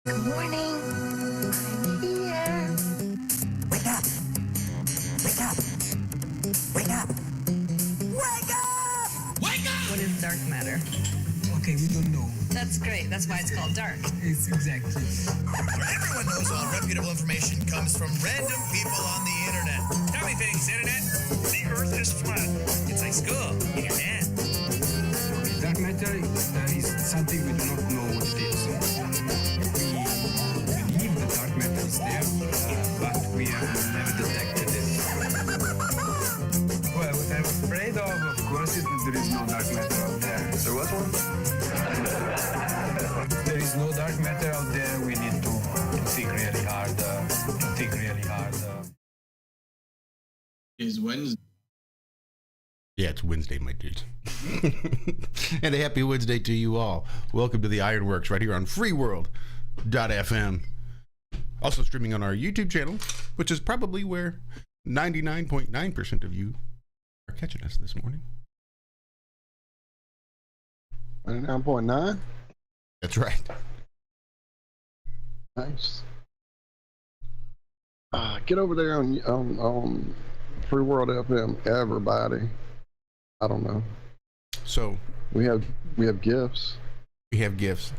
Good morning. I'm here. Wake up. Wake up. Wake up. Wake up! Wake up! What is dark matter? Okay, we don't know. That's great. That's why it's called dark. It's exactly. Everyone knows all reputable information comes from random people on the internet. Tell me things, internet. The earth is flat. It's like school in your hand. Dark matter is something we do not know what it is. We believe the dark matter is there, but we have never detected it. Well, what I'm afraid of course, is that there is no dark matter out there. So what one? There is no dark matter out there. We need to think really hard. Is Wednesday. Yeah, it's Wednesday, my dudes. And a happy Wednesday to you all. Welcome to the Ironworks right here on freeworld.fm. Also streaming on our YouTube channel, which is probably where 99.9% of you are catching us this morning. 99.9? That's right. Nice. Get over there on Free World FM, everybody. I don't know. So we have gifts. We have gifts.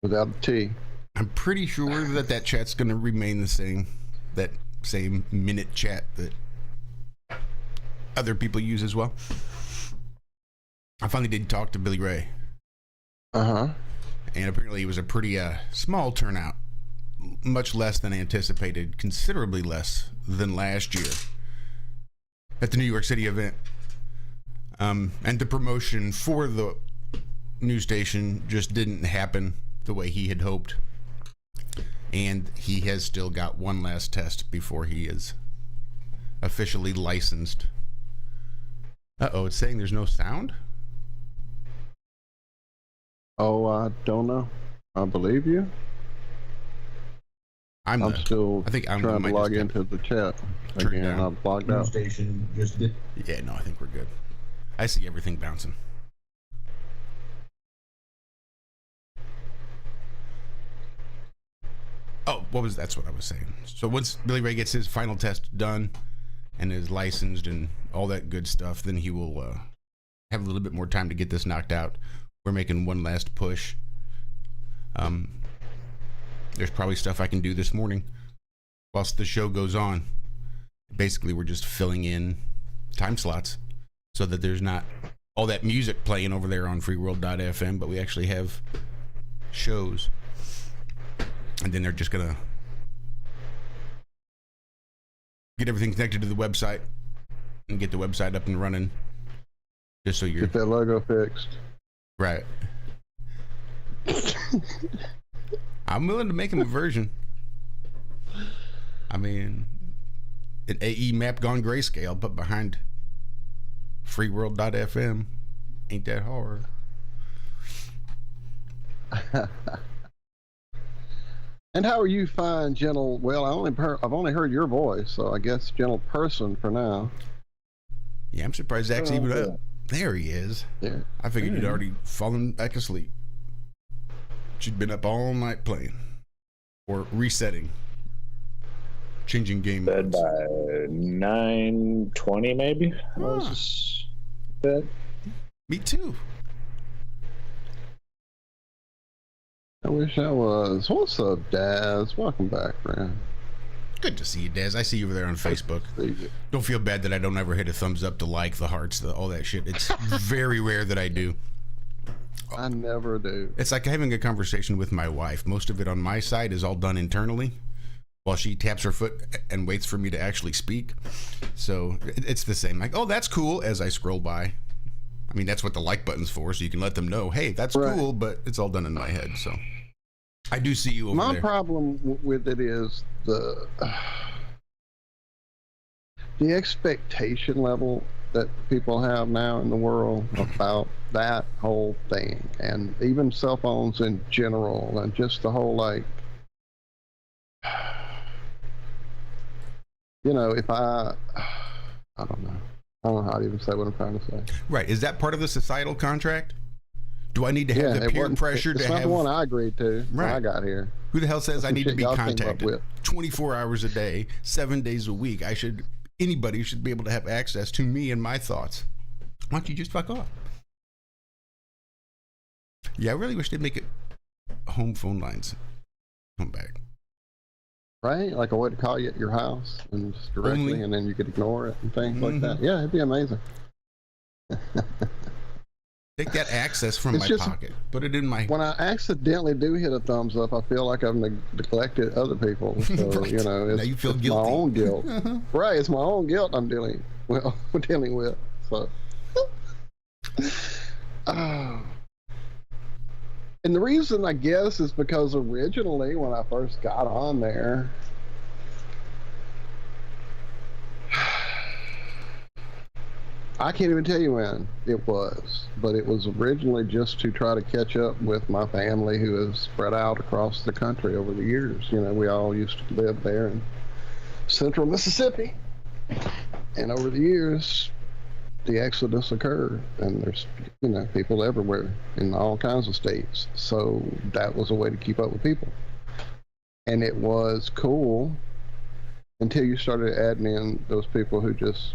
Without a T. I'm pretty sure that chat's going to remain the same. That same minute chat that other people use as well. I finally did talk to Billy Ray. Uh-huh. And apparently it was a pretty small turnout. Much less than anticipated. Considerably less than last year at the New York City event. And the promotion for the news station just didn't happen the way he had hoped. And he has still got one last test before he is officially licensed. Uh-oh, it's saying there's no sound? Oh, I don't know. I believe you. I think I'm trying to log into the chat again. I've logged out. Station just did. Yeah, no, I think we're good. I see everything bouncing. Oh, that's what I was saying. So once Billy Ray gets his final test done and is licensed and all that good stuff, then he will have a little bit more time to get this knocked out. We're making one last push. There's probably stuff I can do this morning whilst the show goes on. Basically, we're just filling in time slots so that there's not all that music playing over there on freeworld.fm, but we actually have shows. And then they're just going to get everything connected to the website and get the website up and running. Just so you're... Get that logo fixed. Right. I'm willing to make him a version. I mean, an AE map gone grayscale, but behind freeworld.fm ain't that hard. And how are you fine, gentle? Well, I've only heard your voice, so I guess gentle person for now. Yeah, I'm surprised Zack's even up. There he is. Yeah. I figured you'd already fallen back asleep. She'd been up all night playing or resetting, changing game modes. Bed by 9:20 maybe. I was just bed. Me too. I wish I was. What's up, Daz? Welcome back, friend. Good to see you, Daz. I see you over there on Facebook. Don't feel bad that I don't ever hit a thumbs up, the like, the hearts, all that shit. It's very rare that I do. I never do. It's like having a conversation with my wife. Most of it on my side is all done internally while she taps her foot and waits for me to actually speak. So it's the same. Like, oh, that's cool, as I scroll by. I mean, that's what the like button's for, so you can let them know, hey, that's cool, but it's all done in my head. So I do see you over there. My problem with it is the expectation level that people have now in the world about that whole thing, and even cell phones in general, and just the whole, like, you know, if I don't know how to even say what I'm trying to say. Right. Is that part of the societal contract? Do I need to have the it peer wasn't- pressure it's to not have? the one I agreed to when Right. I got here. Who the hell says That's I some need to shit be y'all came up contacted with. 24 hours a day, 7 days a week? Anybody should be able to have access to me and my thoughts. Why don't you just fuck off? Yeah, I really wish they'd make it home phone lines come back. Right? Like a way to call you at your house and just directly, Only- and then you could ignore it and things like that. Yeah, it'd be amazing. Take that access from It's my just- pocket. Put it in my... When I accidentally do hit a thumbs up, I feel like I've neglected other people. So, Right. you know, it's, Now you feel it's guilty. my own guilt. Uh-huh. Right, it's my own guilt I'm dealing with. So, oh. And the reason, I guess, is because originally when I first got on there, I can't even tell you when it was, but it was originally just to try to catch up with my family who is spread out across the country over the years. You know, we all used to live there in central Mississippi, and over the years, the exodus occurred, and there's, you know, people everywhere in all kinds of states. So that was a way to keep up with people, and it was cool until you started adding in those people who just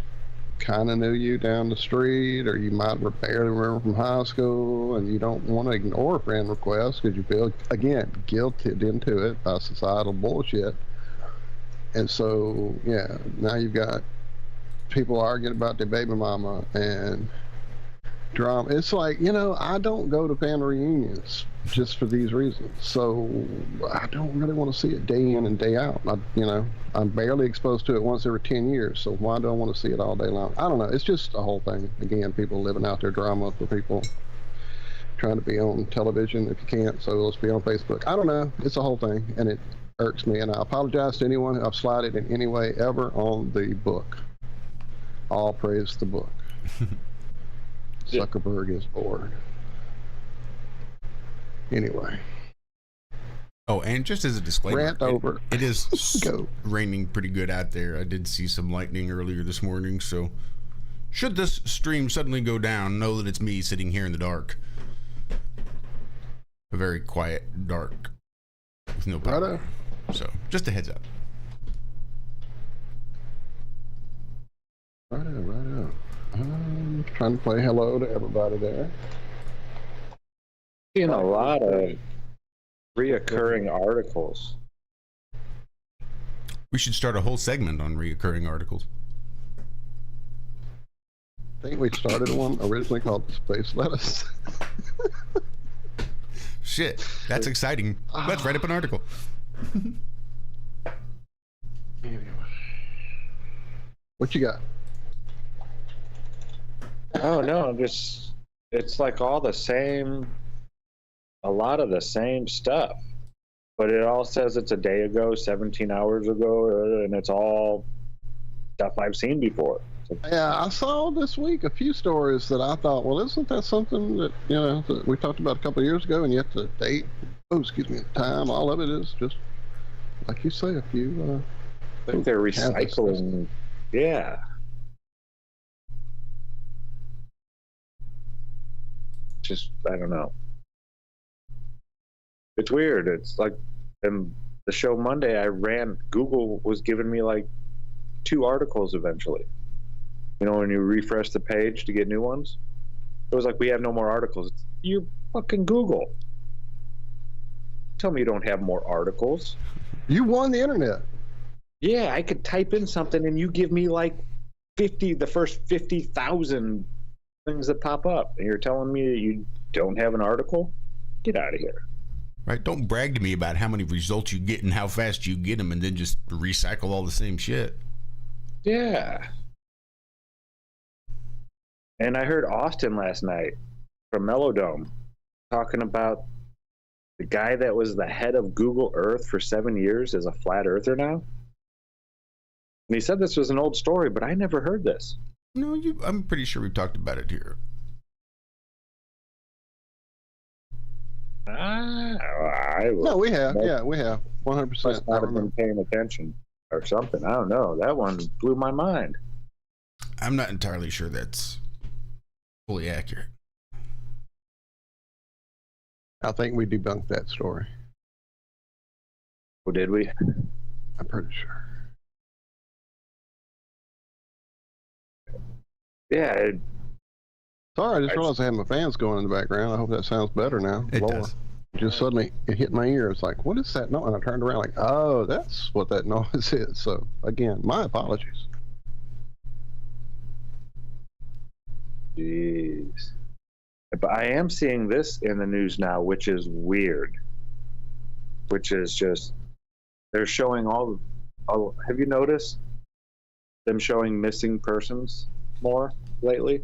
kind of knew you down the street, or you might barely remember from high school, and you don't want to ignore a friend request because you feel, again, guilted into it by societal bullshit. And so, yeah, now you've got people arguing about their baby mama and drama. It's like, you know, I don't go to family reunions just for these reasons. So I don't really want to see it day in and day out. I'm barely exposed to it once every 10 years. So why do I want to see it all day long? I don't know. It's just a whole thing. Again, people living out their drama for people trying to be on television if you can't. So let's be on Facebook. I don't know. It's a whole thing, and it irks me. And I apologize to anyone who I've slighted in any way ever on the book. All praise the book. Zuckerberg is bored. Anyway. Oh, and just as a disclaimer, Rant over. it is Go. raining pretty good out there. I did see some lightning earlier this morning, so should this stream suddenly go down, know that it's me sitting here in the dark. A very quiet dark with no power. Righto. So, just a heads up. Righto. I'm trying to play hello to everybody there. Seeing a lot of reoccurring articles. We should start a whole segment on reoccurring articles. I think we started one originally called Space Lettuce. Shit, that's exciting. Let's write up an article. Anyway. What you got? Oh no, it's like all the same, a lot of the same stuff, but it all says it's a day ago, 17 hours ago, and it's all stuff I've seen before. Yeah, I saw this week a few stories that I thought, well, isn't that something that, you know, that we talked about a couple of years ago, and yet the date, the time, all of it is just, like you say, a few. I think they're recycling. Yeah. Just, I don't know. It's weird. It's like, and the show Monday Google was giving me like 2 articles eventually. You know, when you refresh the page to get new ones, it was like, we have no more articles. You fucking Google. Tell me you don't have more articles. You won the internet. Yeah, I could type in something and you give me like the first 50,000 things that pop up. And you're telling me that you don't have an article? Get out of here. Right? Don't brag to me about how many results you get and how fast you get them and then just recycle all the same shit. Yeah. And I heard Austin last night from Melodome talking about the guy that was the head of Google Earth for 7 years is a flat earther now. And he said this was an old story, but I never heard this. No, I'm pretty sure we've talked about it here. No, we have. Yeah, we have. 100%. Must not have been paying attention or something. I don't know. That one blew my mind. I'm not entirely sure that's fully accurate. I think we debunked that story. Or did we? I'm pretty sure. Yeah. Sorry, I just realized I had my fans going in the background. I hope that sounds better now. It Lower. does. Just suddenly it hit my ear. It's like, what is that noise? And I turned around like, oh, that's what that noise is. So again, my apologies. Jeez. But I am seeing this in the news now, which is weird. Which is just, they're showing all have you noticed them showing missing persons more lately?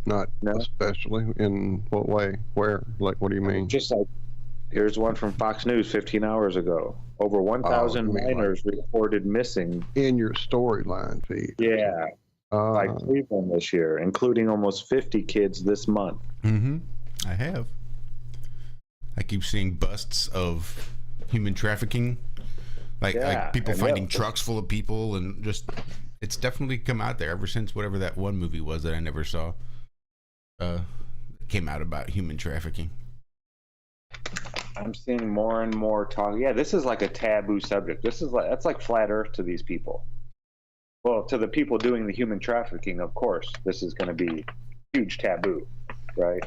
Not No. especially in what way? Where? Like, what do you mean? Just like, here's one from Fox News 15 hours ago. Over 1,000 you mean like- minors reported missing. In your storyline feed. Yeah, like 3 of them this year, including almost 50 kids this month. Mm-hmm. I have. I keep seeing busts of human trafficking, like people and finding trucks full of people, and just it's definitely come out there ever since whatever that one movie was that I never saw. Came out about human trafficking. I'm seeing more and more talk. Yeah, this is like a taboo subject. That's like flat Earth to these people. Well, to the people doing the human trafficking, of course, this is going to be huge taboo, right?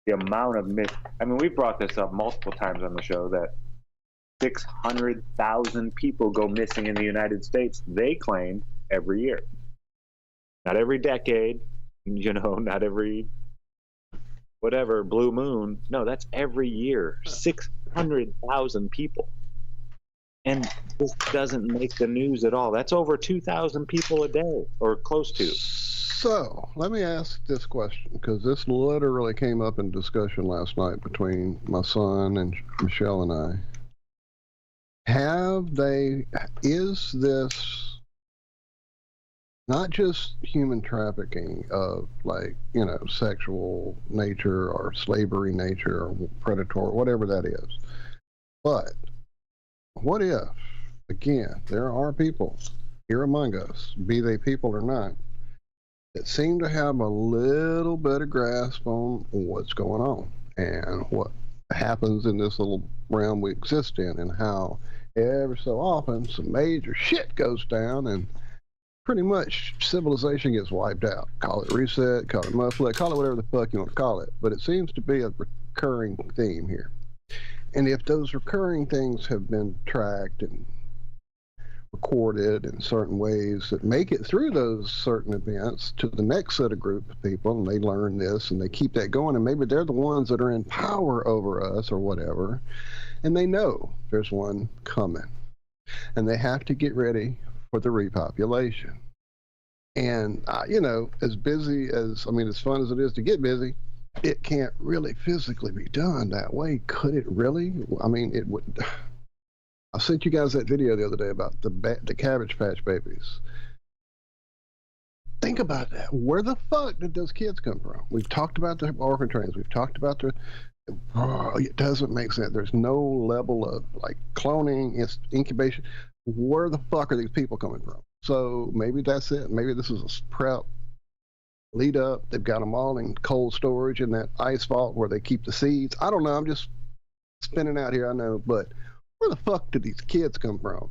The amount of we've brought this up multiple times on the show that 600,000 people go missing in the United States, they claim, every year. Not every decade, not every whatever, blue moon. No, that's every year. 600,000 people. And this doesn't make the news at all. That's over 2,000 people a day, or close to. So let me ask this question, because this literally came up in discussion last night between my son and Michelle and I. Is this not just human trafficking of, like, sexual nature or slavery nature or predatory, whatever that is, but what if, again, there are people here among us, be they people or not, that seem to have a little bit of grasp on what's going on and what happens in this little realm we exist in, and how every so often some major shit goes down and pretty much civilization gets wiped out. Call it reset, call it mudflood, call it whatever the fuck you want to call it, but it seems to be a recurring theme here. And if those recurring things have been tracked and recorded in certain ways that make it through those certain events to the next set of group of people, and they learn this and they keep that going, and maybe they're the ones that are in power over us or whatever, and they know there's one coming, and they have to get ready for the repopulation. And as busy as, as fun as it is to get busy, it can't really physically be done that way, could it really? It would. I sent you guys that video the other day about the Cabbage Patch Babies. Think about that. Where the fuck did those kids come from? We've talked about the orphan trains. We've talked about it doesn't make sense. There's no level of, like, cloning, incubation. Where the fuck are these people coming from? So maybe that's it. Maybe this is a prep lead up. They've got them all in cold storage in that ice vault where they keep the seeds. I don't know. I'm just spinning out here, I know, but where the fuck did these kids come from?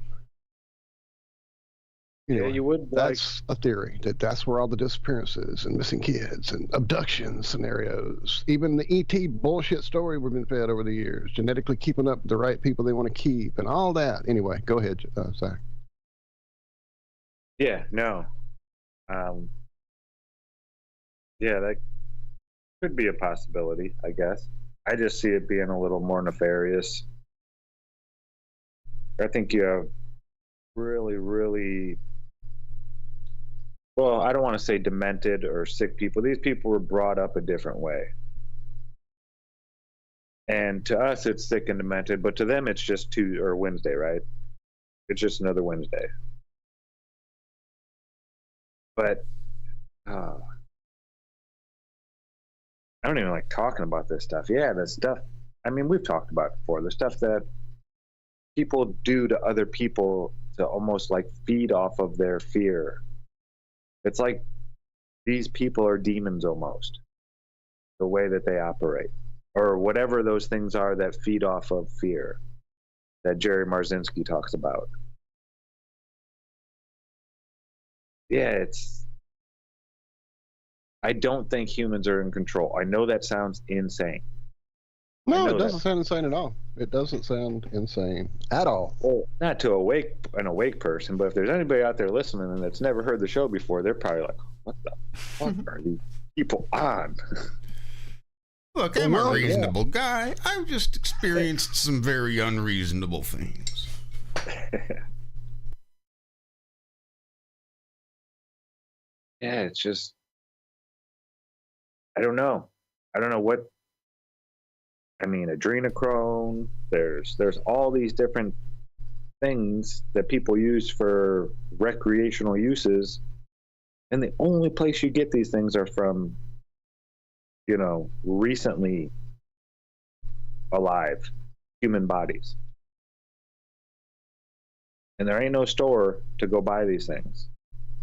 Anyway, Yeah, you would. that's a theory, that's where all the disappearances and missing kids and abduction scenarios, even the ET bullshit story we've been fed over the years, genetically keeping up the right people they want to keep and all that. Anyway, go ahead, Zach. Yeah, no. Yeah, that could be a possibility, I guess. I just see it being a little more nefarious. I think you have really, really, well, I don't want to say demented or sick people. These people were brought up a different way. And to us, it's sick and demented, but to them, it's just Wednesday, right? It's just another Wednesday. But I don't even like talking about this stuff. Yeah, the stuff, we've talked about it before. The stuff that people do to other people to almost like feed off of their fear. It's like these people are demons almost. the way that they operate, or whatever those things are that feed off of fear that Jerry Marzinski talks about. Yeah, I don't think humans are in control. I know that sounds insane. No, it doesn't sound insane at all. It doesn't sound insane at all. Well, not to an awake person, but if there's anybody out there listening and that's never heard the show before, they're probably like, what the fuck are these people on? Look, I'm a reasonable guy. I've just experienced some very unreasonable things. Yeah, it's just, I don't know. I don't know what, I mean, adrenochrome, there's all these different things that people use for recreational uses. And the only place you get these things are from, you know, recently alive human bodies. And there ain't no store to go buy these things.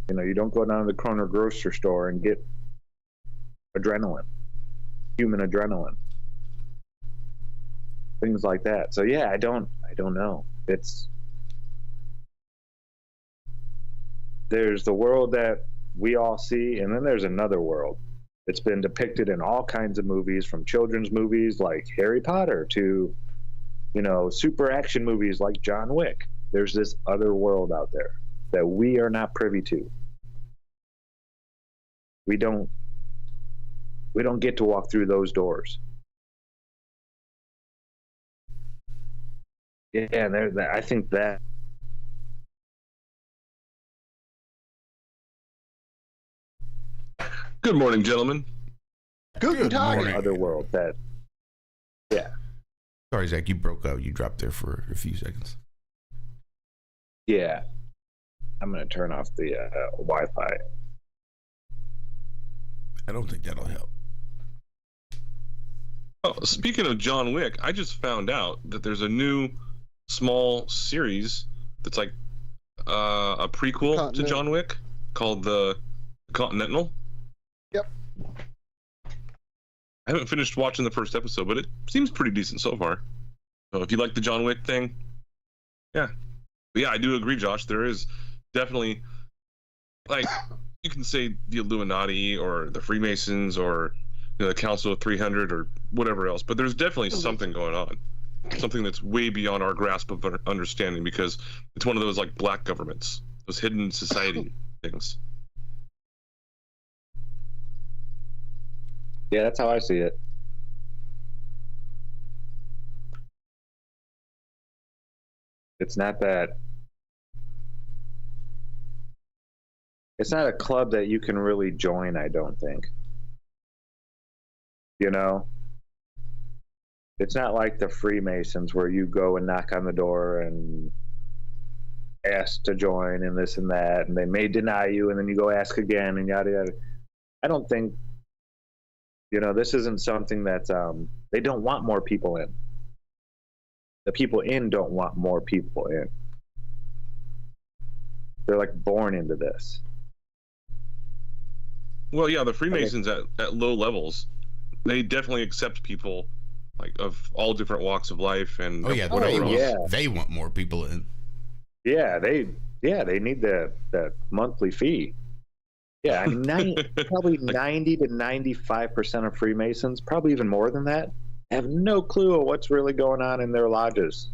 You know, you don't go down to the corner grocery store and get adrenaline, human adrenaline, things like that. So yeah, I don't know. There's the world that we all see, and then there's another world. It's been depicted in all kinds of movies, from children's movies like Harry Potter to, you know, super action movies like John Wick. There's this other world out there that we are not privy to. We don't get to walk through those doors. Yeah, and I think that. Good morning, gentlemen. Good morning. Other world that. Yeah. Sorry, Zach, you broke up. You dropped there for a few seconds. Yeah. I'm going to turn off the Wi-Fi. I don't think that'll help. Oh, speaking of John Wick, I just found out that there's a new small series that's like a prequel to John Wick called The Continental. Yep. I haven't finished watching the first episode, but it seems pretty decent so far. So if you like the John Wick thing, yeah. But yeah, I do agree, Josh. There is definitely, like, you can say the Illuminati or the Freemasons or, you know, the Council of 300 or whatever else, but there's definitely something going on. Something that's way beyond our grasp of understanding, because it's one of those like black governments, those hidden society things. Yeah, that's how I see it. It's not that. It's not a club that you can really join, I don't think. You know? It's not like the Freemasons where you go and knock on the door and ask to join and this and that, and they may deny you, and then you go ask again and yada yada. I don't think, you know, this isn't something that they don't want more people in. The people in don't want more people in. They're like born into this. Well, yeah, the Freemasons at low levels, they definitely accept people like of all different walks of life and they want more people in. Yeah, they need that monthly fee. Yeah, I mean, probably 90 to 95% of Freemasons, probably even more than that, have no clue of what's really going on in their lodges.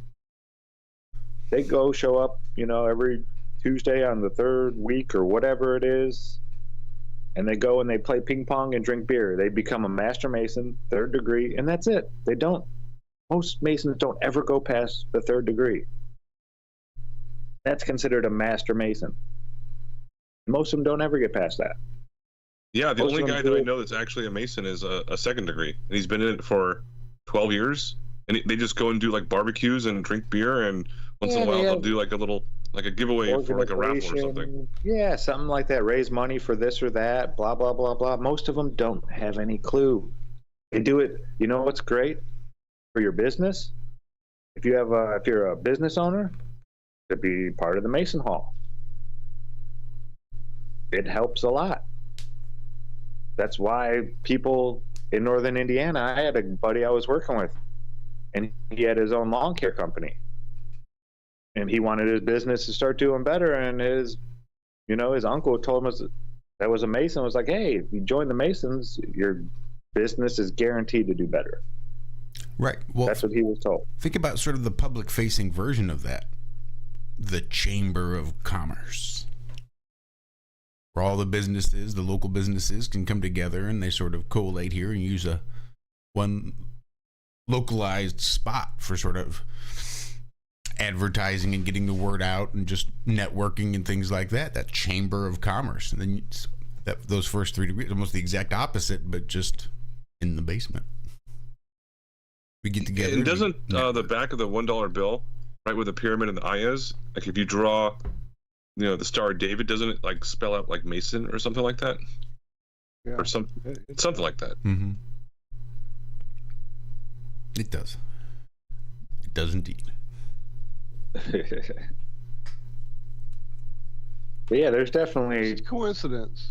They go show up, you know, every Tuesday on the third week or whatever it is, and they go and they play ping pong and drink beer. They become a master mason, third degree, and that's it. Most Masons don't ever go past the third degree. That's considered a master mason. Most of them don't ever get past that. Yeah, the only guy that I know that's actually a Mason is a second degree, and he's been in it for 12 years. And they just go and do like barbecues and drink beer, and once in a while they'll do like a giveaway for like a raffle or something. Yeah, something like that. Raise money for this or that. Blah blah blah blah. Most of them don't have any clue. They do it. You know what's great for your business? If you're a business owner, to be part of the Mason Hall. It helps a lot. That's why people in northern Indiana, I had a buddy I was working with, and he had his own lawn care company, and he wanted his business to start doing better. And his uncle told him that was a Mason, was like, hey, if you join the Masons, your business is guaranteed to do better. Right. Well, that's what he was told. Think about sort of the public-facing version of that, the Chamber of Commerce, where all the businesses, the local businesses, can come together and they sort of collate here and use one localized spot for sort of advertising and getting the word out and just networking and things like that. That Chamber of Commerce, and then those first 3 degrees, almost the exact opposite, but just in the basement. We get together. And doesn't the back of the $1 bill, right where the pyramid and the eye is, like if you draw, the Star of David, doesn't it like spell out like Mason or something like that? Yeah. Or something like that. Mm-hmm. It does. It does indeed. But yeah, there's definitely it's coincidence.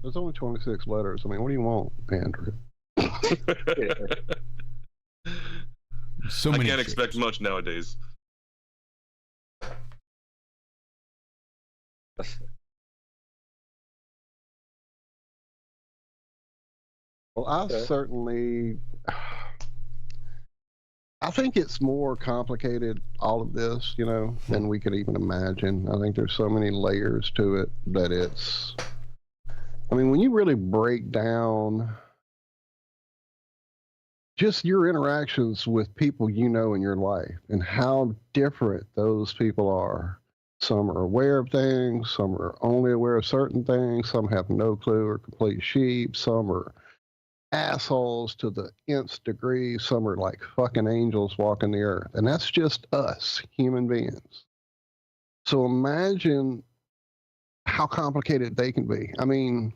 There's only 26 letters. I mean, what do you want, Andrew? So I many can't shapes. expect much nowadays. Well, I think it's more complicated, all of this, than we could even imagine. I think there's so many layers to it that when you really break down just your interactions with people in your life and how different those people are. Some are aware of things, some are only aware of certain things, some have no clue or complete sheep, some are assholes to the nth degree, some are like fucking angels walking the earth. And that's just us, human beings. So imagine how complicated they can be. I mean,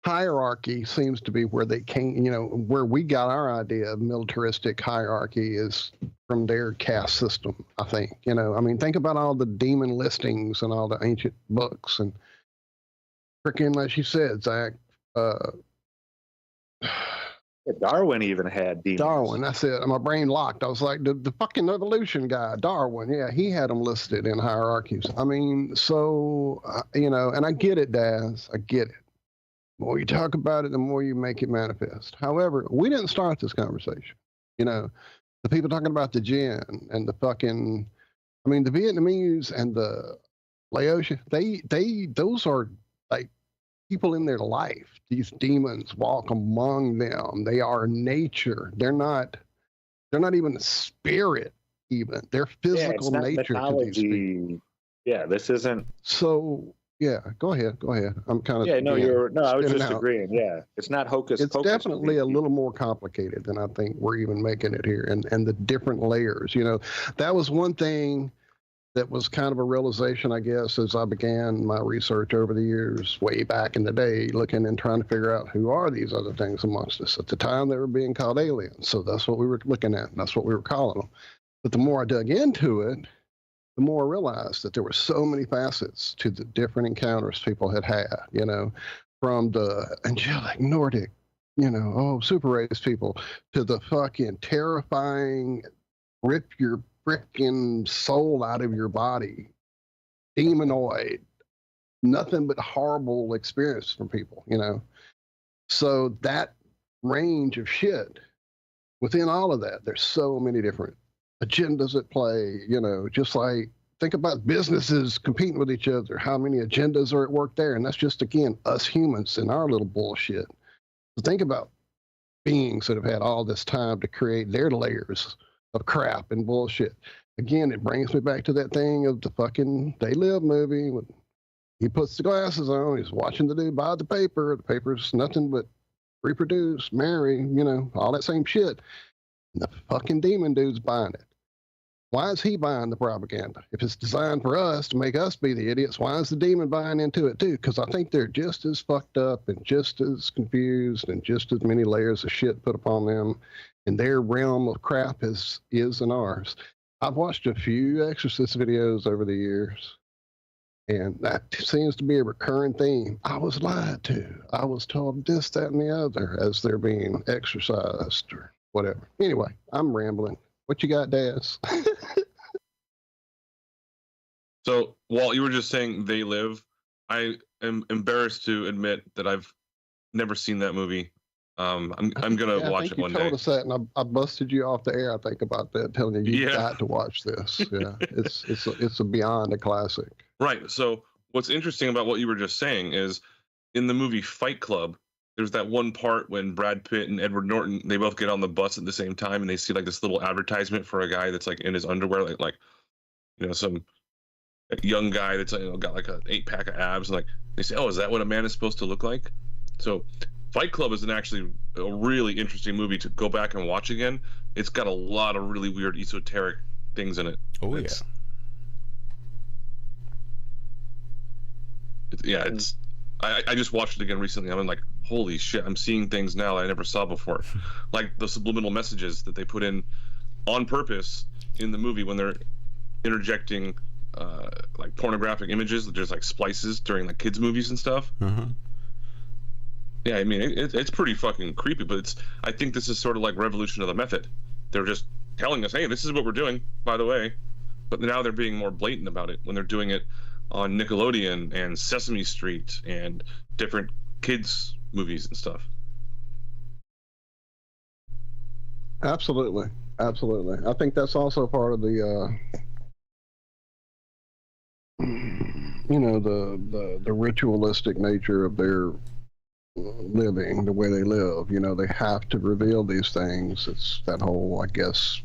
hierarchy seems to be where they came, where we got our idea of militaristic hierarchy is from their caste system, I think. Think about all the demon listings and all the ancient books and freaking, like you said, Zach, Darwin even had demons. Darwin, that's it. My brain locked. I was like, the fucking evolution guy, Darwin. Yeah, he had them listed in hierarchies. And I get it, Daz. I get it. The more you talk about it, the more you make it manifest. However, we didn't start this conversation. The people talking about the Jinn and the fucking, the Vietnamese and the Laotian, those are like people in their life. These demons walk among them. They are nature. They're not even a spirit even. They're physical nature to these people. Yeah, this isn't. So, yeah, go ahead. I'm kind of. Yeah, I was just agreeing. Yeah, it's not hocus pocus. It's definitely a little more complicated than I think we're even making it here, and the different layers. That was one thing that was kind of a realization, I guess, as I began my research over the years, way back in the day, looking and trying to figure out who are these other things amongst us. At the time, they were being called aliens, so that's what we were looking at, and that's what we were calling them. But the more I dug into it, the more I realized that there were so many facets to the different encounters people had, from the angelic Nordic, super race people, to the fucking terrifying, rip your freaking soul out of your body, demonoid, nothing but horrible experience from people, So that range of shit, within all of that, there's so many different agendas at play, just like think about businesses competing with each other. How many agendas are at work there? And that's just, again, us humans and our little bullshit. So think about beings that have had all this time to create their layers of crap and bullshit. Again, it brings me back to that thing of the fucking They Live movie. When he puts the glasses on, he's watching the dude buy the paper. The paper's nothing but reproduce, marry, all that same shit. And the fucking demon dude's buying it. Why is he buying the propaganda? If it's designed for us to make us be the idiots, why is the demon buying into it too? Because I think they're just as fucked up and just as confused and just as many layers of shit put upon them in their realm of crap as is in ours. I've watched a few Exorcist videos over the years. And that seems to be a recurring theme. I was lied to. I was told this, that, and the other as they're being exercised or whatever. Anyway, I'm rambling. What you got, Daz? So, Walt, you were just saying They Live. I am embarrassed to admit that I've never seen that movie. I'm gonna watch it one day. You told us that, and I busted you off the air. I think about that, telling you got to watch this. Yeah, it's a beyond a classic. Right. So, what's interesting about what you were just saying is, in the movie Fight Club, there's that one part when Brad Pitt and Edward Norton, they both get on the bus at the same time, and they see like this little advertisement for a guy that's like in his underwear, like some young guy that's got like an 8-pack of abs, and like they say, oh, is that what a man is supposed to look like? So Fight Club is actually a really interesting movie to go back and watch again. It's got a lot of really weird esoteric things in it. Oh, I just watched it again recently. I'm like, holy shit, I'm seeing things now that I never saw before. Like the subliminal messages that they put in on purpose in the movie when they're interjecting like pornographic images, there's like splices during like kids movies and stuff. Yeah, I mean it's pretty fucking creepy, but I think this is sort of like revolution of the method. They're just telling us, hey, this is what we're doing, by the way, but now they're being more blatant about it when they're doing it on Nickelodeon and Sesame Street and different kids movies and stuff. Absolutely. I think that's also part of the the ritualistic nature of their living, the way they live. They have to reveal these things. It's that whole, I guess,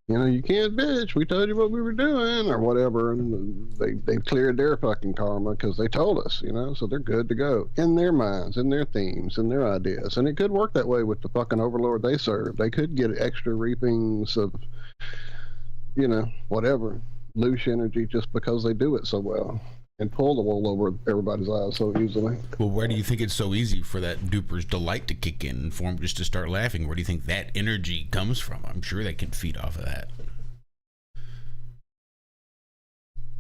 you can't bitch, we told you what we were doing or whatever, and they cleared their fucking karma because they told us, so they're good to go in their minds, in their themes, in their ideas. And it could work that way with the fucking overlord they serve. They could get extra reapings of whatever loose energy just because they do it so well and pull the wool over everybody's eyes so easily. Well, where do you think it's so easy for that duper's delight to kick in and for them just to start laughing? Where do you think that energy comes from? I'm sure they can feed off of that.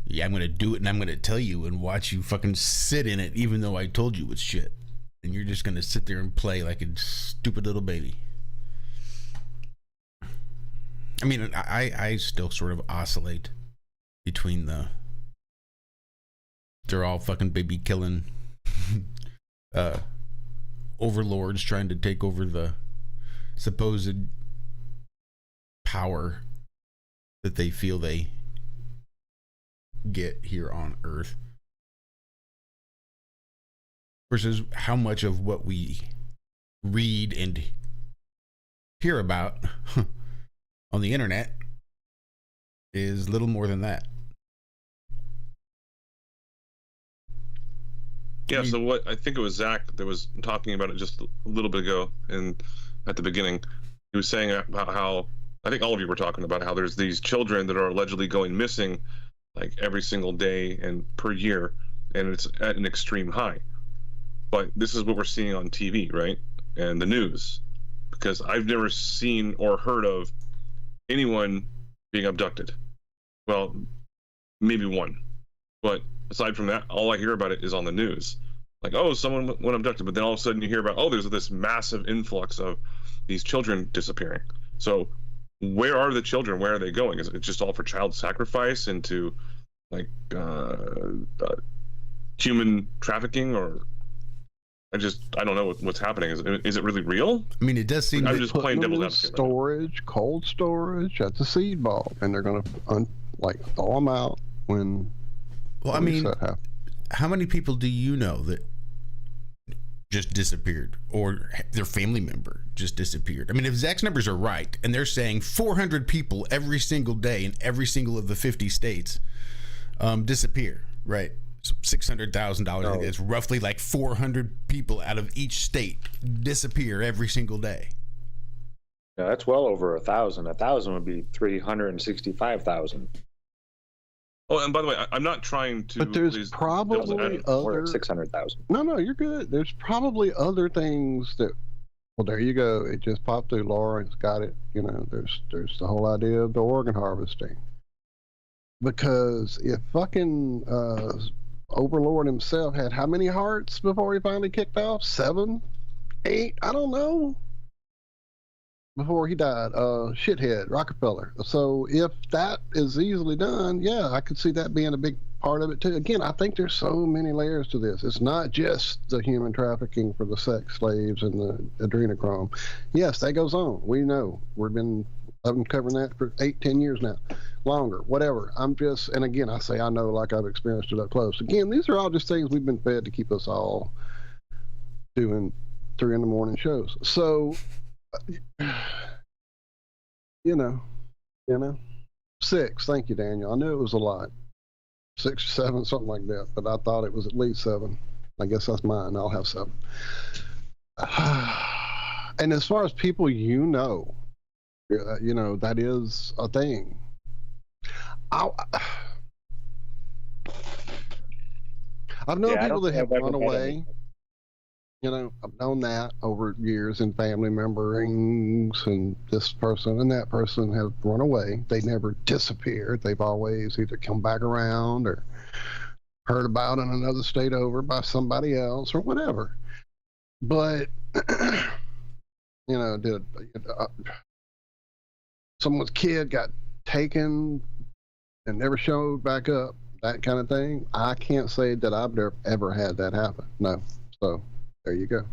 Yeah, I'm going to do it and I'm going to tell you and watch you fucking sit in it even though I told you it's shit. And you're just going to sit there and play like a stupid little baby. I mean, I still sort of oscillate between they're all fucking baby killing overlords trying to take over the supposed power that they feel they get here on Earth versus how much of what we read and hear about on the internet is little more than that. Yeah, so what I think it was Zack that was talking about it just a little bit ago, and at the beginning, he was saying about how I think all of you were talking about how there's these children that are allegedly going missing, like every single day and per year, and it's at an extreme high. But this is what we're seeing on TV, right, and the news, because I've never seen or heard of anyone being abducted. Well, maybe one, but aside from that, all I hear about it is on the news. Like, oh, someone went abducted, but then all of a sudden you hear about, oh, there's this massive influx of these children disappearing. So where are the children? Where are they going? Is it just all for child sacrifice into like human trafficking, or I don't know what's happening. Is it really real? I mean, it does seem I'm just playing devil's advocate. Storage, cold storage at the seed vault, and they're going to thaw them out when. Well, I mean, how many people do you know that just disappeared or their family member just disappeared? I mean, if Zach's numbers are right and they're saying 400 people every single day in every single of the 50 states disappear, right? So $600,000. It's roughly like 400 people out of each state disappear every single day. Yeah, that's well over 1,000. 1,000 would be 365,000. Oh, and by the way, I'm not trying to. But there's probably other 600,000. No, you're good. There's probably other things that. Well, there you go. It just popped through. Lauren's got it. There's the whole idea of the organ harvesting. Because if fucking Overlord himself had how many hearts before he finally kicked off? 7? 8? I don't know. Before he died, shithead, Rockefeller. So if that is easily done, yeah, I could see that being a big part of it too. Again, I think there's so many layers to this. It's not just the human trafficking for the sex slaves and the adrenochrome. Yes, that goes on. We know. I've been covering that for 8-10 years now. Longer, whatever. And again, I say I know like I've experienced it up close. Again, these are all just things we've been fed to keep us all doing 3 a.m. shows. So, you know, 6. Thank you, Daniel. I knew it was a lot. 6 or 7, something like that, but I thought it was at least 7. I guess that's mine. I'll have 7. And as far as people, that is a thing. I've known people that have run away. I've known that over years in family memberings, and this person and that person have run away. They never disappeared. They've always either come back around or heard about in another state over by somebody else or whatever. But, someone's kid got taken and never showed back up, that kind of thing. I can't say that I've ever had that happen. No. So there you go.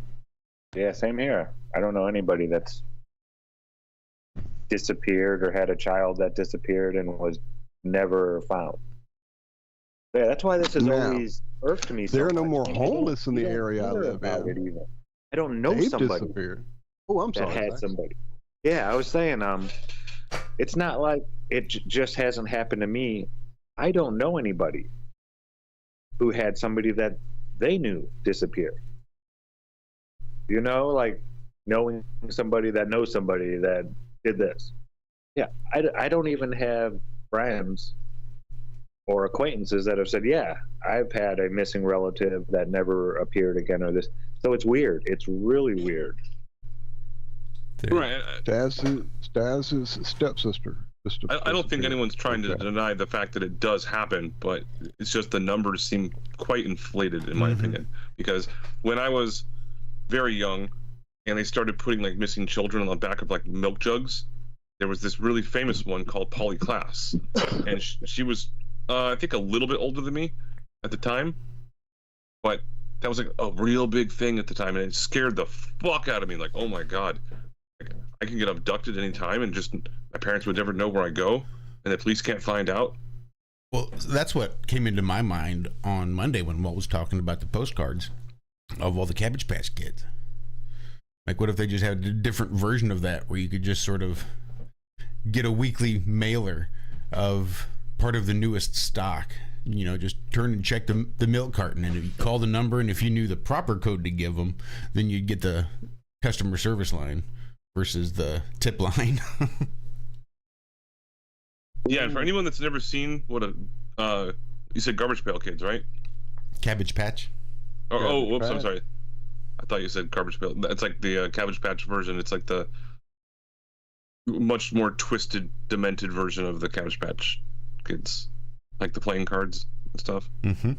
Yeah, same here. I don't know anybody that's disappeared or had a child that disappeared and was never found. Yeah, that's why this has always irked me so There are no much. more homeless in the area I live in. I don't know somebody disappeared. Oh, I'm sorry. That had somebody. Yeah, I was saying, it's not like it just hasn't happened to me. I don't know anybody who had somebody that they knew disappear. Like knowing somebody that knows somebody that did this. Yeah, I don't even have friends or acquaintances that have said, yeah, I've had a missing relative that never appeared again or this. So it's weird. It's really weird. Right. Staz's stepsister. I don't think anyone's trying to deny the fact that it does happen, but it's just the numbers seem quite inflated, in my opinion. Because when I was very young and they started putting like missing children on the back of like milk jugs, there was this really famous one called Polly Klaas. And she was, I think, a little bit older than me at the time. But that was like a real big thing at the time. And it scared the fuck out of me. Like, oh my God. I can get abducted anytime and just my parents would never know where I go and the police can't find out. Well, that's what came into my mind on Monday when Walt was talking about the postcards of all the Cabbage Patch Kids. Like, what if they just had a different version of that where you could just sort of get a weekly mailer of part of the newest stock? Just turn and check the milk carton, and if you call the number and if you knew the proper code to give them, then you'd get the customer service line versus the tip line. Yeah, and for anyone that's never seen what you said Garbage Pail Kids, right? Cabbage Patch. Whoops, I'm sorry. I thought you said Garbage Pail. It's like the Cabbage Patch version. It's like the much more twisted, demented version of the Cabbage Patch Kids, like the playing cards and stuff. Mm-hmm.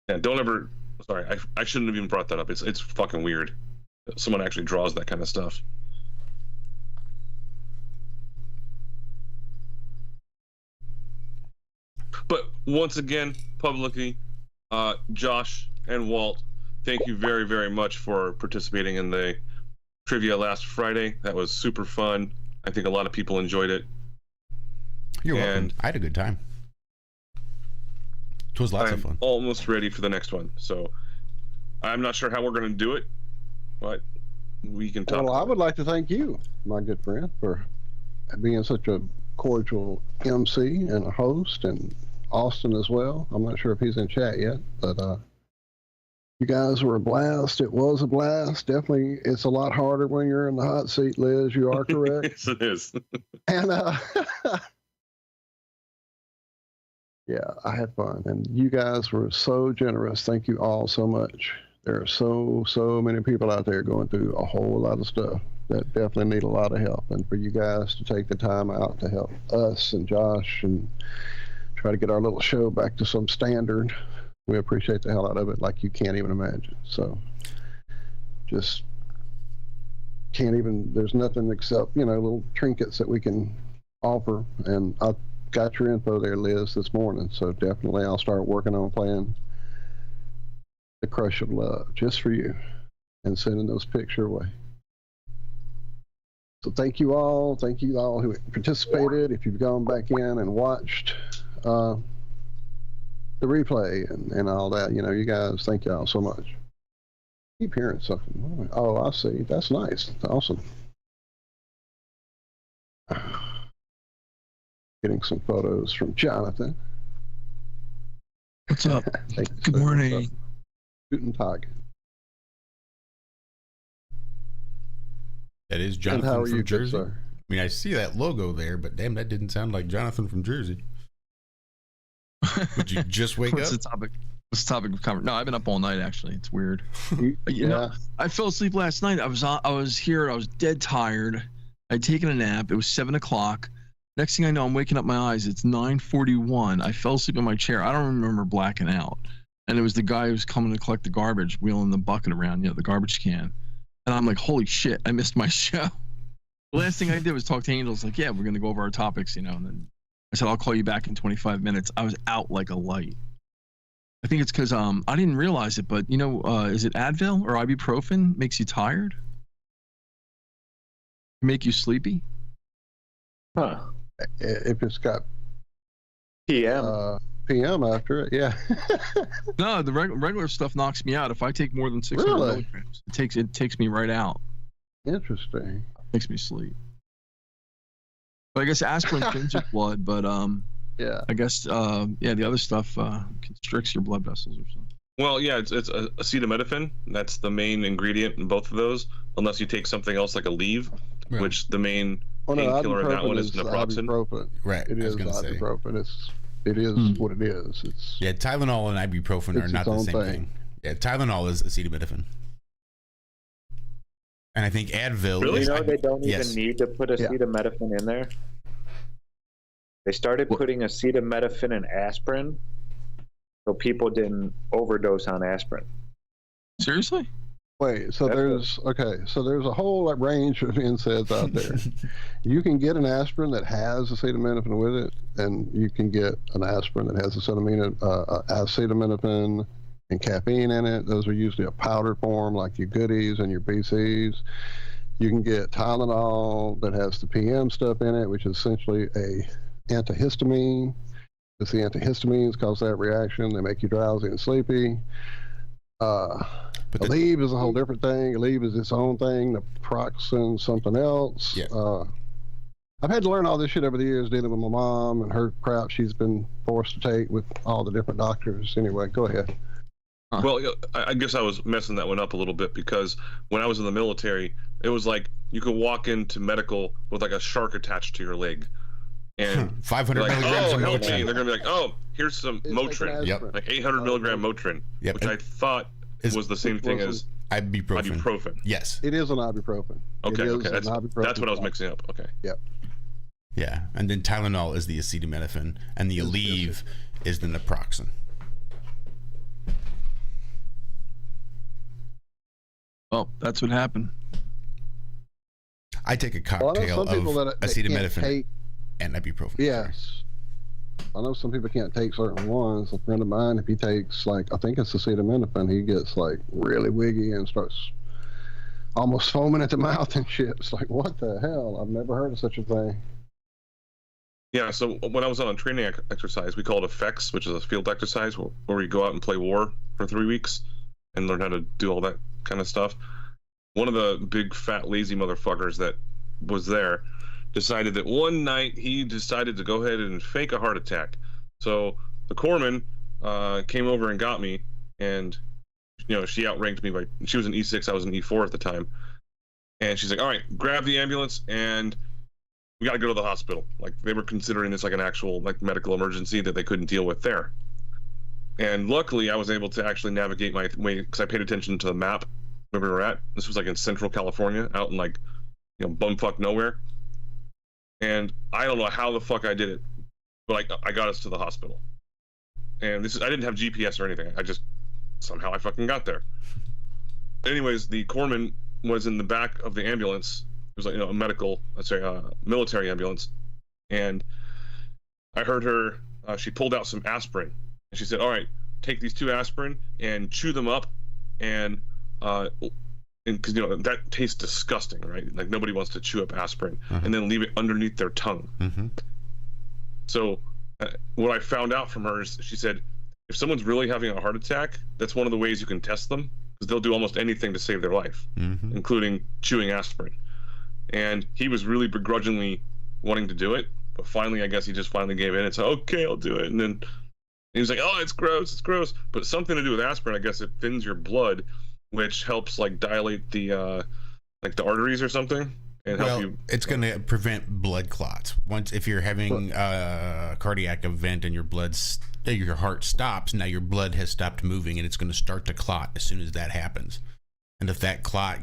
Yeah, don't ever. Sorry, I shouldn't have even brought that up. It's fucking weird. Someone actually draws that kind of stuff. But once again, publicly, Josh and Walt, thank you very, very much for participating in the trivia last Friday. That was super fun. I think a lot of people enjoyed it. You're welcome. I had a good time. It was lots of fun. Almost ready for the next one. So I'm not sure how we're going to do it, but we can talk. Well, I would like to thank you, my good friend, for being such a cordial MC and a host, and Austin as well. I'm not sure if he's in chat yet, but you guys were a blast. It was a blast. Definitely, it's a lot harder when you're in the hot seat, Liz. You are correct. Yes, it is. And yeah, I had fun, and you guys were so generous. Thank you all so much. There are so many people out there going through a whole lot of stuff that definitely need a lot of help, and for you guys to take the time out to help us and Josh and try to get our little show back to some standard. We appreciate the hell out of it like you can't even imagine. So just can't even, there's nothing except, little trinkets that we can offer. And I got your info there, Liz, this morning. So definitely I'll start working on playing The Crush of Love just for you and sending those pics your way. So thank you all who participated. If you've gone back in and watched the replay and all that, you guys, thank y'all so much. Keep hearing something. Oh, I see. That's nice. Awesome. Getting some photos from Jonathan. What's up? Good morning. Guten Tag. That is Jonathan how are from you, Jersey. sir? I mean, I see that logo there, but damn, that didn't sound like Jonathan from Jersey. Would you just wake What's up? the topic? What's the topic of conversation? No, I've been up all night. Actually, it's weird. Yeah. I fell asleep last night. I was here. I was dead tired. I'd taken a nap. It was 7 o'clock. Next thing I know, I'm waking up my eyes. It's 9:41. I fell asleep in my chair. I don't remember blacking out. And it was the guy who was coming to collect the garbage, wheeling the bucket around, the garbage can. And I'm like, holy shit, I missed my show. The last thing I did was talk to Angels, like, yeah, we're going to go over our topics, and then I said, I'll call you back in 25 minutes. I was out like a light. I think it's because I didn't realize it, but, is it Advil or ibuprofen makes you tired? Make you sleepy? Huh. If it's got PM. PM after it, yeah. No, the regular stuff knocks me out. If I take more than 600 Really? milligrams, it takes me right out. Interesting. Makes me sleep. But I guess aspirin thins your blood, but Yeah. I guess the other stuff constricts your blood vessels or something. Well, yeah, it's acetaminophen. That's the main ingredient in both of those, unless you take something else like Aleve, Right. which the main Well, no, painkiller in that ibuprofen one is naproxen. ibuprofen. Right. It I was is gonna say. ibuprofen. It is what it is. It's Yeah, Tylenol and ibuprofen are It's not its the own same thing. thing. Yeah, Tylenol is acetaminophen. And I think Advil Really? is They don't yes. even need to put acetaminophen in there. They started putting acetaminophen in aspirin, so people didn't overdose on aspirin. Seriously? Wait, so there's a whole range of NSAIDs out there. You can get an aspirin that has acetaminophen with it, and you can get an aspirin that has acetaminophen and caffeine in it. Those are usually a powder form, like your goodies and your BCs. You can get Tylenol that has the PM stuff in it, which is essentially a antihistamine. It's the antihistamines cause that reaction. They make you drowsy and sleepy. Aleve is a whole different thing. Aleve is its own thing. Naproxen, something else. Yeah. I've had to learn all this shit over the years dealing with my mom and her crap she's been forced to take with all the different doctors. Anyway, go ahead. Well, I guess I was messing that one up a little bit because when I was in the military, it was like you could walk into medical with like a shark attached to your leg. And 500 like, milligrams oh, of help me. Motrin. And they're going to be like, oh, here's some It's like Motrin. an Yep. aspirin. Like 800 milligram Motrin, Yep. which I thought was the same thing as Ibuprofen. ibuprofen. Yes. It is an ibuprofen. Okay, It is okay. an ibuprofen. That's what I was mixing up. Okay. Yep. Yeah. And then Tylenol is the acetaminophen, and the Aleve is the naproxen. Well, that's what happened. I take a Well, I know cocktail some people of that can't acetaminophen take. and ibuprofen. Yes. I know some people can't take certain ones. A friend of mine, if he takes I think it's acetaminophen, he gets really wiggy and starts almost foaming at the mouth and shit. It's like, what the hell? I've never heard of such a thing. Yeah, so when I was on a training exercise, we call it effects, which is a field exercise where we go out and play war for 3 weeks and learn how to do all that kind of stuff. One of the big fat lazy motherfuckers that was there decided that one night he decided to go ahead and fake a heart attack. So the corpsman came over and got me, and she outranked me she was an E6, I was an E4 at the time, and she's like, all right, grab the ambulance and we got to go to the hospital. Like, they were considering this like an actual medical emergency that they couldn't deal with there. And luckily I was able to actually navigate my way because I paid attention to the map where we were at. This was in Central California, out in bumfuck nowhere. And I don't know how the fuck I did it, but I got us to the hospital. And I didn't have GPS or anything. Somehow I fucking got there. Anyways, the corpsman was in the back of the ambulance. It was like, a military ambulance. And I heard her, she pulled out some aspirin. And she said, all right, take these 2 aspirin and chew them up. And because, that tastes disgusting, right? Like, nobody wants to chew up aspirin and then leave it underneath their tongue. So what I found out from her is she said, if someone's really having a heart attack, that's one of the ways you can test them, because they'll do almost anything to save their life, including chewing aspirin. And he was really begrudgingly wanting to do it, but finally, I guess he just finally gave in and said, okay, I'll do it. And then he was like, oh, it's gross. But something to do with aspirin, I guess it thins your blood, which helps like dilate the arteries or something. And help you. It's going to prevent blood clots. If you're having a cardiac event and your heart stops, now your blood has stopped moving and it's going to start to clot as soon as that happens. And if that clot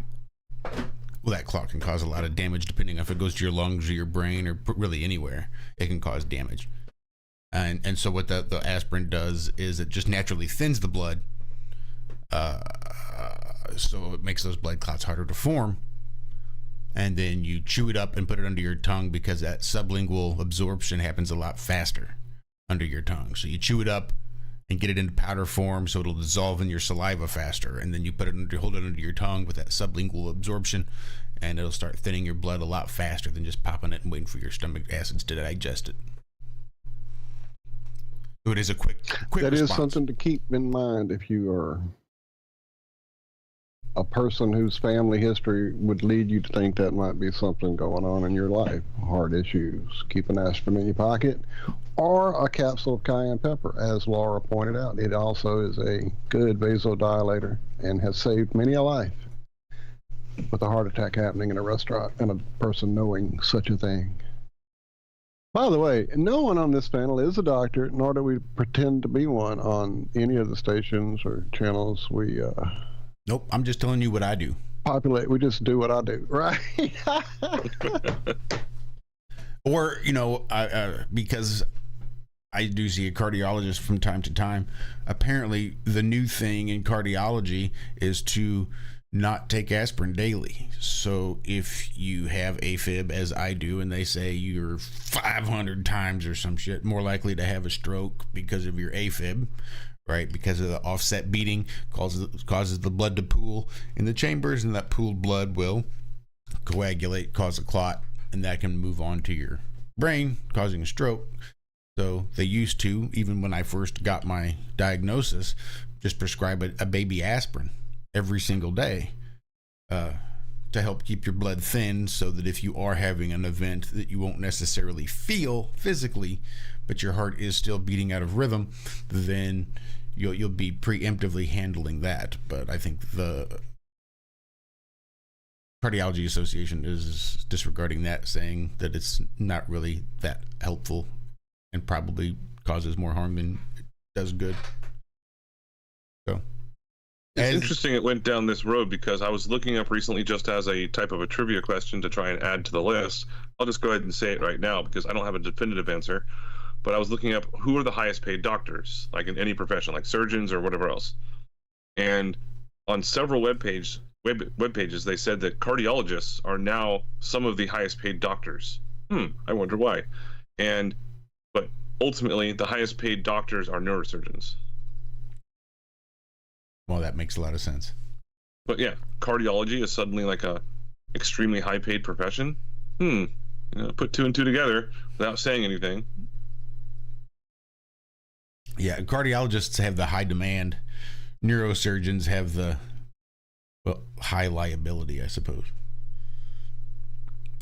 can cause a lot of damage depending if it goes to your lungs or your brain or really anywhere. It can cause damage. And so what the aspirin does is it just naturally thins the blood. So it makes those blood clots harder to form. And then you chew it up and put it under your tongue because that sublingual absorption happens a lot faster under your tongue. So you chew it up and get it into powder form so it'll dissolve in your saliva faster. And then you hold it under your tongue with that sublingual absorption, and it'll start thinning your blood a lot faster than just popping it and waiting for your stomach acids to digest it. So it is a quick That response. is something to keep in mind if you are a person whose family history would lead you to think that might be something going on in your life. Heart issues. Keep an aspirin in your pocket or a capsule of cayenne pepper. As Laura pointed out, it also is a good vasodilator and has saved many a life with a heart attack happening in a restaurant and a person knowing such a thing. By the way, no one on this panel is a doctor, nor do we pretend to be one on any of the stations or channels we Nope, I'm just telling you what I do. populate. We just do what I do, right? Or, because I do see a cardiologist from time to time, apparently the new thing in cardiology is to not take aspirin daily. So if you have AFib, as I do, and they say you're 500 times or some shit more likely to have a stroke because of your AFib, right? Because of the offset beating causes the blood to pool in the chambers, and that pooled blood will coagulate, cause a clot, and that can move on to your brain, causing a stroke. So they used to, even when I first got my diagnosis, just prescribe a baby aspirin every single day to help keep your blood thin, so that if you are having an event that you won't necessarily feel physically, but your heart is still beating out of rhythm, then you'll be preemptively handling that. But I think the Cardiology Association is disregarding that, saying that it's not really that helpful and probably causes more harm than it does good. So it's interesting it went down this road, because I was looking up recently, just as a type of a trivia question to try and add to the list. I'll just go ahead and say it right now because I don't have a definitive answer. But I was looking up who are the highest paid doctors, like in any profession, like surgeons or whatever else. And on several web pages, they said that cardiologists are now some of the highest paid doctors. I wonder why. But ultimately, the highest paid doctors are neurosurgeons. Well, that makes a lot of sense. But yeah, cardiology is suddenly like a extremely high paid profession. Put 2 and 2 together without saying anything. Yeah, cardiologists have the high demand. Neurosurgeons have the high liability, I suppose.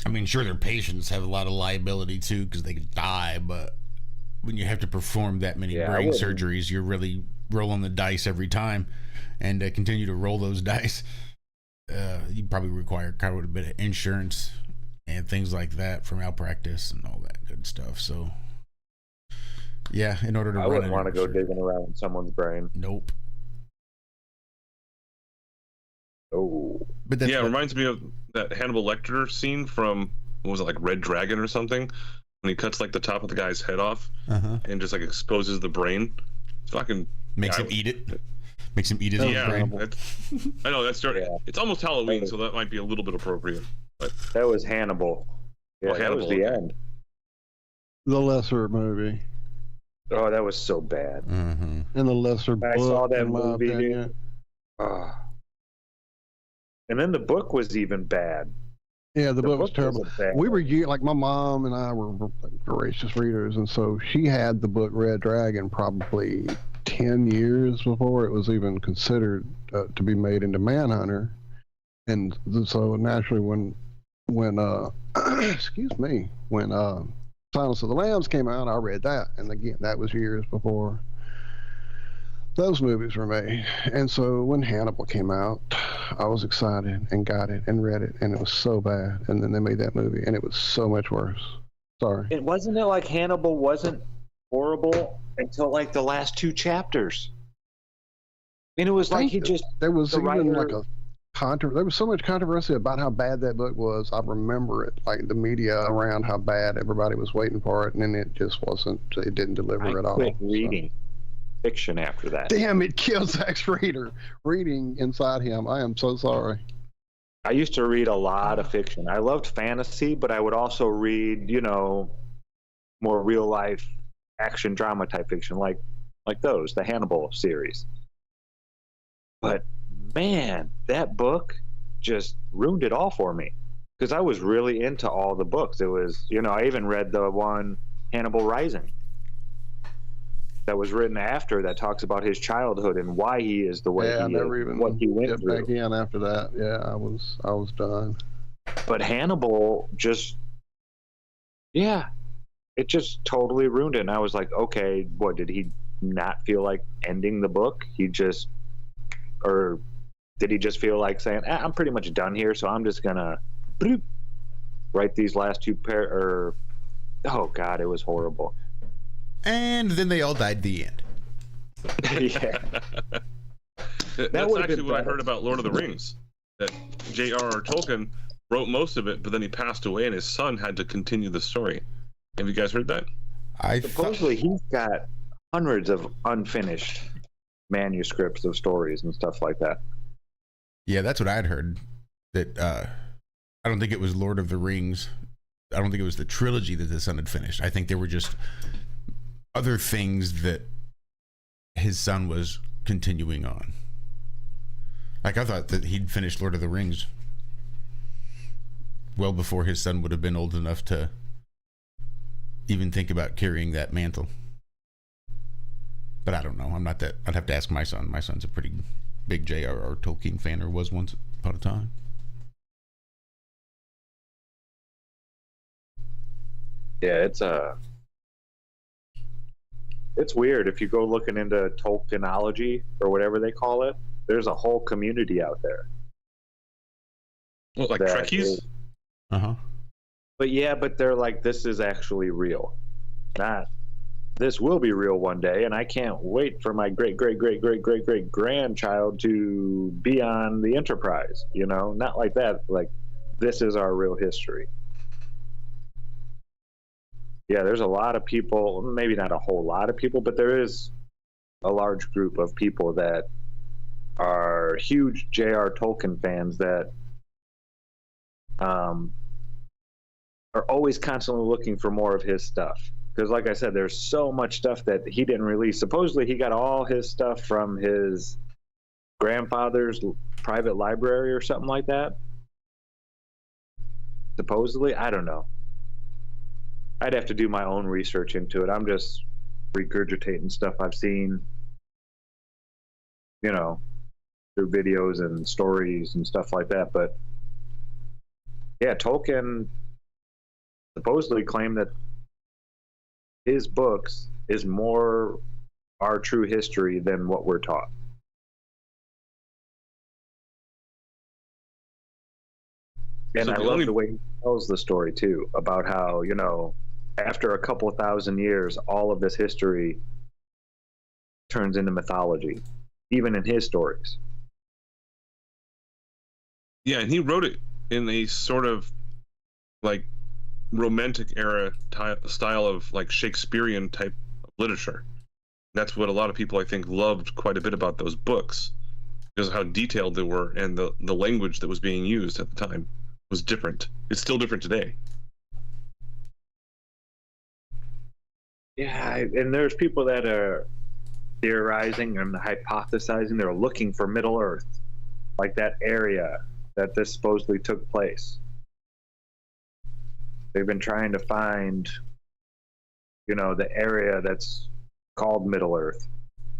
I mean, sure, their patients have a lot of liability too, because they could die. But when you have to perform that many brain surgeries, you're really rolling the dice every time, and continue to roll those dice. You probably require quite a bit of insurance and things like that for malpractice and all that good stuff. So. Yeah, in order to I wouldn't want to go digging around in someone's brain. Nope. Oh. But that's it reminds me of that Hannibal Lecter scene from, what was it, like Red Dragon or something, when he cuts like the top of the guy's head off Uh-huh. and just like exposes the brain. It's fucking Makes him eat it. Makes him eat his own yeah. brain. I know that's starting. Yeah. It's almost Halloween, so that might be a little bit appropriate. But That was Hannibal. Yeah, that was Hannibal, the okay. end. The lesser movie Oh, that was so bad. Mm-hmm. and the lesser book. I saw that in my movie, dude. opinion. And then the book was even bad. Yeah, the book was terrible. wasn't bad. We were like my mom and I were voracious readers, and so she had the book Red Dragon probably 10 years before it was even considered to be made into Manhunter. And so naturally, when excuse me, when Silence of the Lambs came out, I read that, and again, that was years before those movies were made. And so when Hannibal came out, I was excited and got it and read it, and it was so bad. And then they made that movie, and it was so much worse. Sorry. It wasn't it like Hannibal wasn't horrible until like the last 2 chapters. I mean, it was like he just There was the even writer- like there was so much controversy about how bad that book was. I remember it, like the media around how bad everybody was waiting for it, and then it just wasn't. It didn't deliver at all. quit So. reading fiction after that. Damn, it killed Zach's reading inside him. I am so sorry. I used to read a lot of fiction. I loved fantasy, but I would also read, more real life action drama type fiction, like those, the Hannibal series. But man, that book just ruined it all for me because I was really into all the books. It was, I even read the one Hannibal Rising that was written after that talks about his childhood and why he is the way Yeah, I he never is, even what he went dipped through. back in after that. Yeah, I was done. But Hannibal just, it just totally ruined it. And I was like, okay, what, did he not feel like ending the book? Or did he just feel like saying, I'm pretty much done here, so I'm just gonna write these last 2 oh God, it was horrible. And then they all died at the end. Yeah. That's would've actually been what I better. heard about Lord of the Rings. That J.R.R. Tolkien wrote most of it, but then he passed away, and his son had to continue the story. Have you guys heard that? Supposedly he's got hundreds of unfinished manuscripts of stories and stuff like that. Yeah, that's what I'd heard. That I don't think it was Lord of the Rings. I don't think it was the trilogy that the son had finished. I think there were just other things that his son was continuing on. Like, I thought that he'd finished Lord of the Rings well before his son would have been old enough to even think about carrying that mantle. But I don't know. I'm not that. I'd have to ask my son. My son's a pretty big J.R.R. Tolkien fan, or was once upon a time. Yeah, it's weird. If you go looking into Tolkienology or whatever they call it, there's a whole community out there. What, like that Trekkies? is- Uh-huh. but they're like, this is actually real. This will be real one day, and I can't wait for my great grandchild to be on the Enterprise. Not like that. Like, this is our real history. Yeah, there's a lot of people, maybe not a whole lot of people, but there is a large group of people that are huge J.R. Tolkien fans that are always constantly looking for more of his stuff. Because like I said, there's so much stuff that he didn't release. Supposedly he got all his stuff from his grandfather's private library or something like that. Supposedly, I don't know. I'd have to do my own research into it. I'm just regurgitating stuff I've seen, through videos and stories and stuff like that. But yeah, Tolkien supposedly claimed that his books is more our true history than what we're taught. And So I the love only- the way he tells the story too, about how, after a couple of thousand years, all of this history turns into mythology, even in his stories. Yeah, and he wrote it in a sort of like romantic era style of like Shakespearean type of literature. That's what a lot of people I think loved quite a bit about those books, because of how detailed they were, and the language that was being used at the time was different. It's still different today. Yeah, and there's people that are theorizing and hypothesizing. They're looking for Middle Earth, like that area that this supposedly took place. They've been trying to find, the area that's called Middle Earth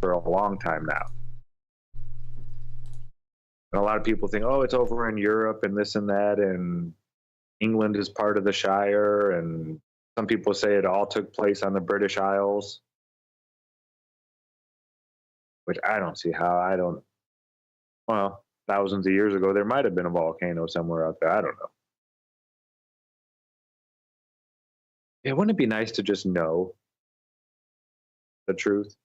for a long time now. And a lot of people think, oh, it's over in Europe and this and that, and England is part of the Shire, and some people say it all took place on the British Isles, which I don't see how. Well, thousands of years ago, there might have been a volcano somewhere out there. I don't know. Yeah, wouldn't it be nice to just know the truth?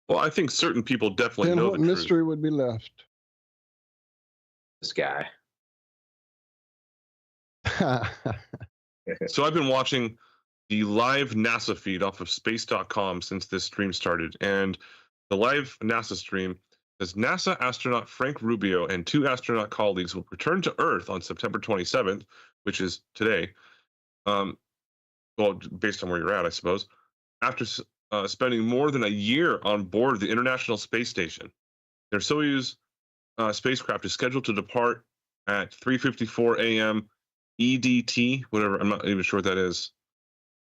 Well, I think certain people definitely Then know what the mystery truth. would be left? This guy. So I've been watching the live NASA feed off of space.com since this stream started, and the live NASA stream says NASA astronaut Frank Rubio and 2 astronaut colleagues will return to Earth on September 27th, which is today. Well, based on where you're at, I suppose, after spending more than a year on board the International Space Station. Their Soyuz spacecraft is scheduled to depart at 3:54 a.m. EDT, whatever, I'm not even sure what that is,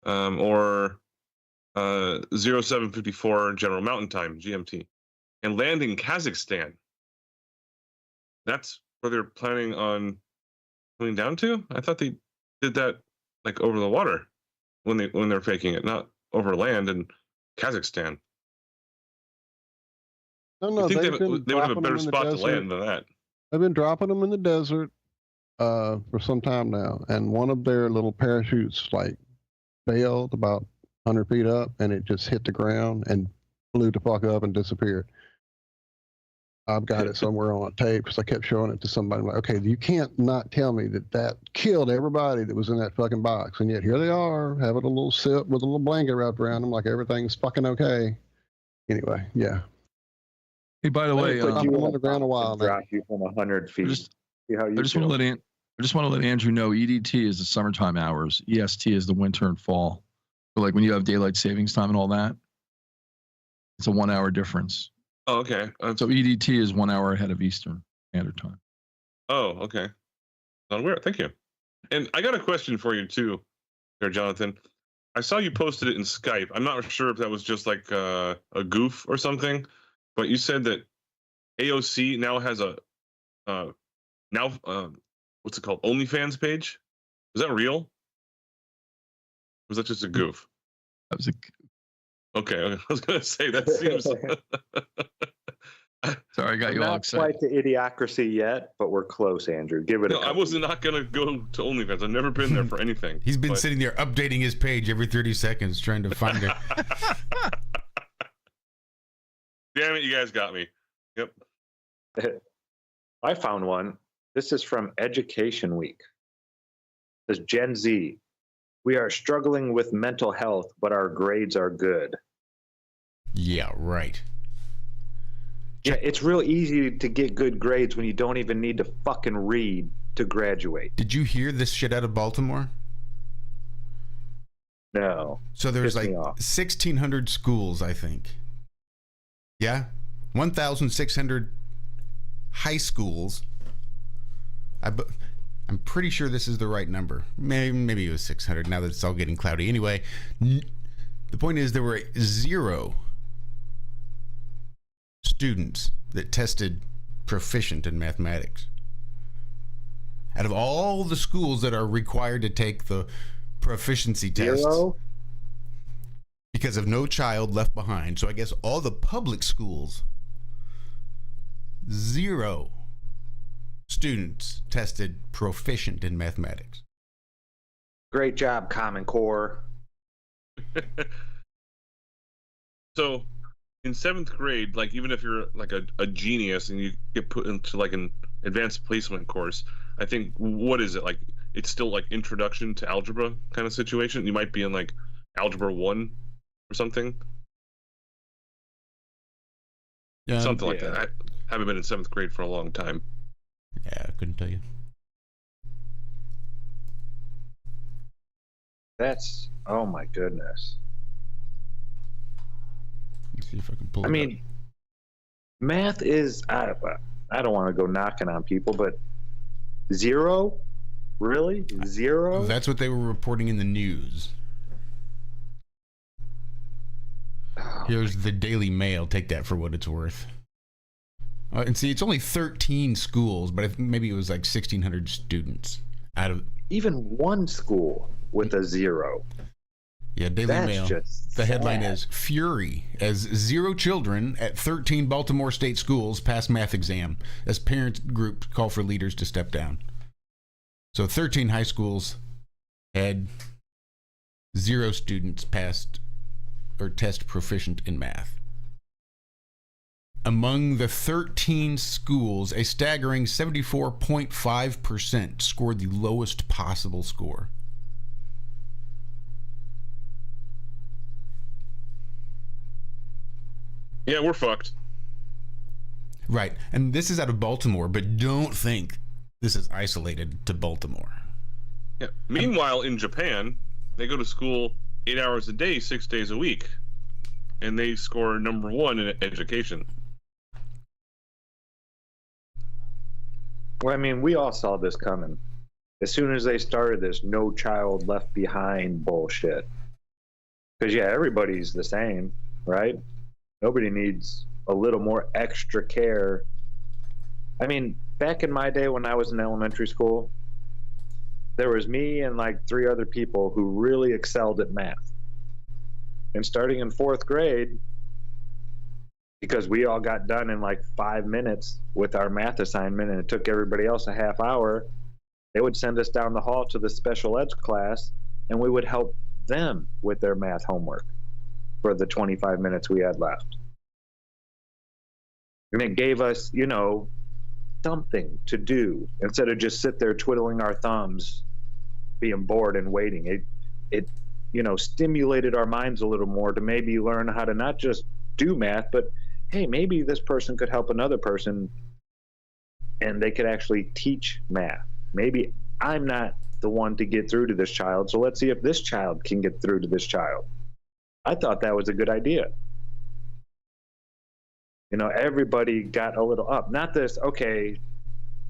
or 0754 General Mountain Time, GMT, and land in Kazakhstan. That's where they're planning on coming down to? I thought they did that like over the water when they're faking it, not over land in Kazakhstan. No, I think they've they been would have a dropping better them in the spot to desert. land than that. They've been dropping them in the desert for some time now, and one of their little parachutes failed about 100 feet up, and it just hit the ground and blew the fuck up and disappeared. I've got it somewhere on a tape because I kept showing it to somebody. I'm like, okay, you can't not tell me that killed everybody that was in that fucking box, and yet here they are having a little sip with a little blanket wrapped around them, like everything's fucking okay. Anyway, yeah. Hey, by the way, I've been on the ground a while now. Drop you from 100 feet. See how you I just want to let Andrew know EDT is the summertime hours. EST is the winter and fall. So like when you have daylight savings time and all that, it's a 1 hour difference. Oh, okay. So EDT is 1 hour ahead of Eastern Standard Time. Oh, okay. Not aware. Thank you. And I got a question for you too, there, Jonathan. I saw you posted it in Skype. I'm not sure if that was just like a goof or something, but you said that AOC now has a what's it called? OnlyFans page. Is that real? Or was that just a goof? That was a. Okay, I was gonna say that seems. Sorry, I got you all Not excited. quite to idiocracy yet, but we're close, Andrew. Give it. No, I was not gonna go to OnlyFans. I've never been there for anything. He's been sitting there updating his page every 30 seconds trying to find it. Damn it, you guys got me. Yep. I found one. This is from Education Week. It says Gen Z. We are struggling with mental health, but our grades are good. Yeah, right. Yeah, it's real easy to get good grades when you don't even need to fucking read to graduate. Did you hear this shit out of Baltimore? No. So there's Piss like me off. 1,600 schools, I think. Yeah? 1,600 high schools. I'm pretty sure this is the right number. Maybe it was 600 now that it's all getting cloudy. Anyway, the point is there were 0 students that tested proficient in mathematics. Out of all the schools that are required to take the proficiency tests, 0? because of No Child Left Behind, so I guess all the public schools, 0 students tested proficient in mathematics. Great job, Common Core. So in 7th grade, like even if you're like a genius and you get put into like an advanced placement course, I think, what is it, like it's still like introduction to algebra kind of situation. You might be in like algebra 1 or something. Yeah, Something like that. I haven't been in 7th grade for a long time. Yeah, I couldn't tell you. That's, oh my goodness. Let's see if I can pull it I mean, math is, I don't want to go knocking on people, but 0? Really? 0? That's what they were reporting in the news. Here's the Daily Mail. Take that for what it's worth. And see, it's only 13 schools, but maybe it was like 1,600 students out of... Even one school with a 0. Yeah, Daily That's Mail. just The headline sad. is Fury as 0 children at 13 Baltimore state schools pass math exam as parent groups call for leaders to step down. So 13 high schools had 0 students passed or test proficient in math. Among the 13 schools, a staggering 74.5% scored the lowest possible score. Yeah, we're fucked. Right. And this is out of Baltimore, but don't think this is isolated to Baltimore. Yeah. Meanwhile, in Japan, they go to school 8 hours a day, 6 days a week, and they score number 1 in education. Well, I mean, we all saw this coming. As soon as they started this no child left behind bullshit. Because, yeah, everybody's the same, right? Nobody needs a little more extra care. I mean, back in my day when I was in elementary school, there was me and like 3 other people who really excelled at math. And starting in 4th grade, because we all got done in like 5 minutes with our math assignment and it took everybody else a half hour, they would send us down the hall to the special ed class and we would help them with their math homework for the 25 minutes we had left. And it gave us, you know, something to do instead of just sit there twiddling our thumbs, being bored and waiting. It you know, stimulated our minds a little more to maybe learn how to not just do math, but hey, maybe this person could help another person and they could actually teach math. Maybe I'm not the one to get through to this child, so let's see if this child can get through to this child. I thought that was a good idea. You know, everybody got a little up. Not this, okay,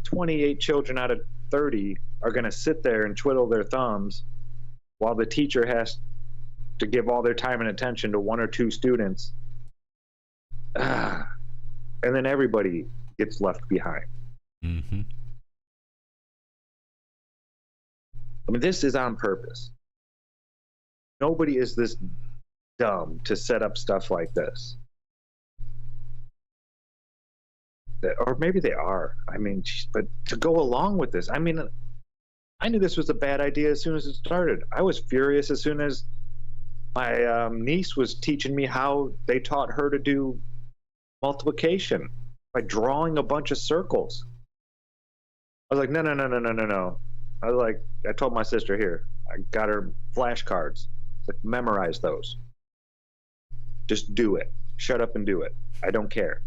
28 children out of 30 are going to sit there and twiddle their thumbs while the teacher has to give all their time and attention to 1 or 2 students. And then everybody gets left behind. Mm-hmm. I mean, this is on purpose. Nobody is this dumb to set up stuff like this. Or maybe they are. I mean, but to go along with this, I mean, I knew this was a bad idea as soon as it started. I was furious as soon as my niece was teaching me how they taught her to do multiplication by drawing a bunch of circles. I was like, no. I was like, I told my sister, here, I got her flashcards. Like, memorize those. Just do it. Shut up and do it. I don't care.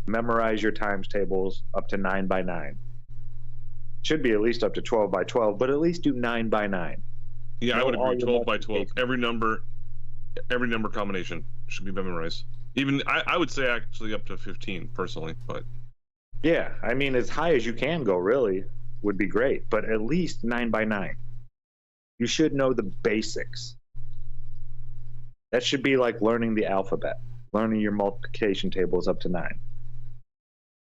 Memorize your times tables up to 9 by 9. Should be at least up to 12 by 12, but at least do 9 by 9. Yeah, I would agree. 12 by 12. multiplication. Every number combination should be memorized. Even I would say actually up to 15 personally, but Yeah, I mean, as high as you can go, really, would be great, but at least 9 by 9. You should know the basics. That should be like learning the alphabet, learning your multiplication tables up to 9.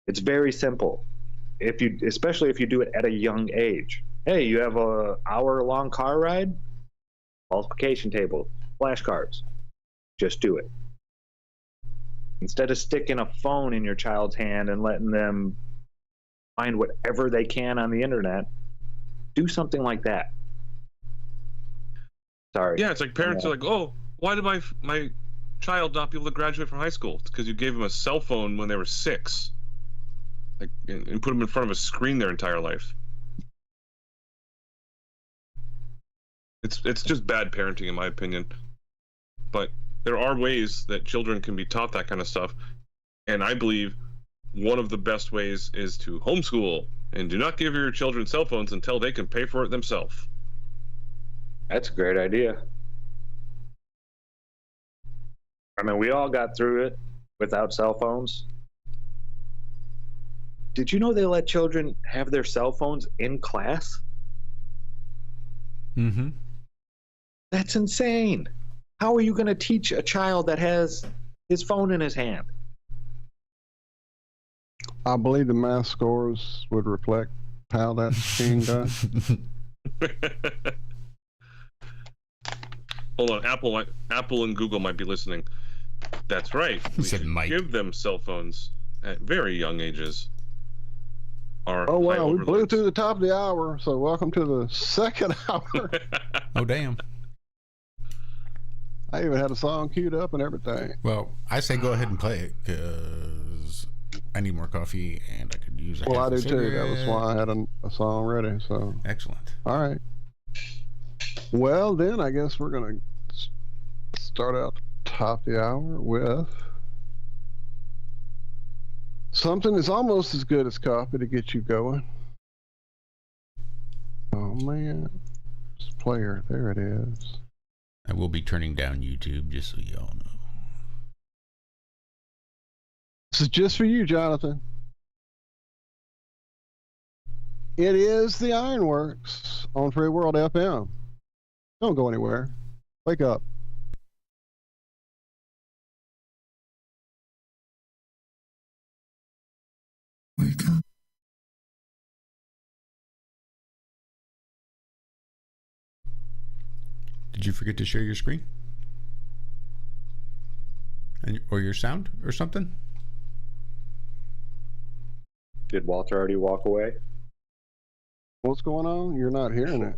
It's very simple. Especially if you do it at a young age. Hey, you have a hour-long car ride? Multiplication table, flashcards. Just do it. Instead of sticking a phone in your child's hand and letting them find whatever they can on the internet, do something like that. Sorry. yeah, it's like parents are like, oh, why did my child not be able to graduate from high school? It's because you gave them a cell phone when they were 6, like, and put them in front of a screen their entire life. It's just bad parenting, in my opinion. But there are ways that children can be taught that kind of stuff, and I believe one of the best ways is to homeschool and do not give your children cell phones until they can pay for it themselves. That's a great idea. I mean, we all got through it without cell phones. Did you know they let children have their cell phones in class? Mm-hmm. That's insane. How are you going to teach a child that has his phone in his hand? I believe the math scores would reflect how that's being done. Hold on, Apple and Google might be listening. That's right. We said should might. give them cell phones at very young ages. Our Oh, high wow. We blew overlords. through the top of the hour, so welcome to the second hour. Oh, damn. I even had a song queued up and everything. Well, I say go ahead and play it because I need more coffee and I could use a Well, I half a do too. That was cigarette. why I had a song ready. So, Excellent. all right. Well, then I guess we're going to start out top of the hour with something that's almost as good as coffee to get you going. Oh, man. This player. There it is. I will be turning down YouTube, just so y'all know. This is just for you, Jonathan. It is the Ironworks on Free World FM. Don't go anywhere. Wake up. Wake up. Did you forget to share your screen? Or your sound or something? Did Walter already walk away? What's going on? You're not hearing it.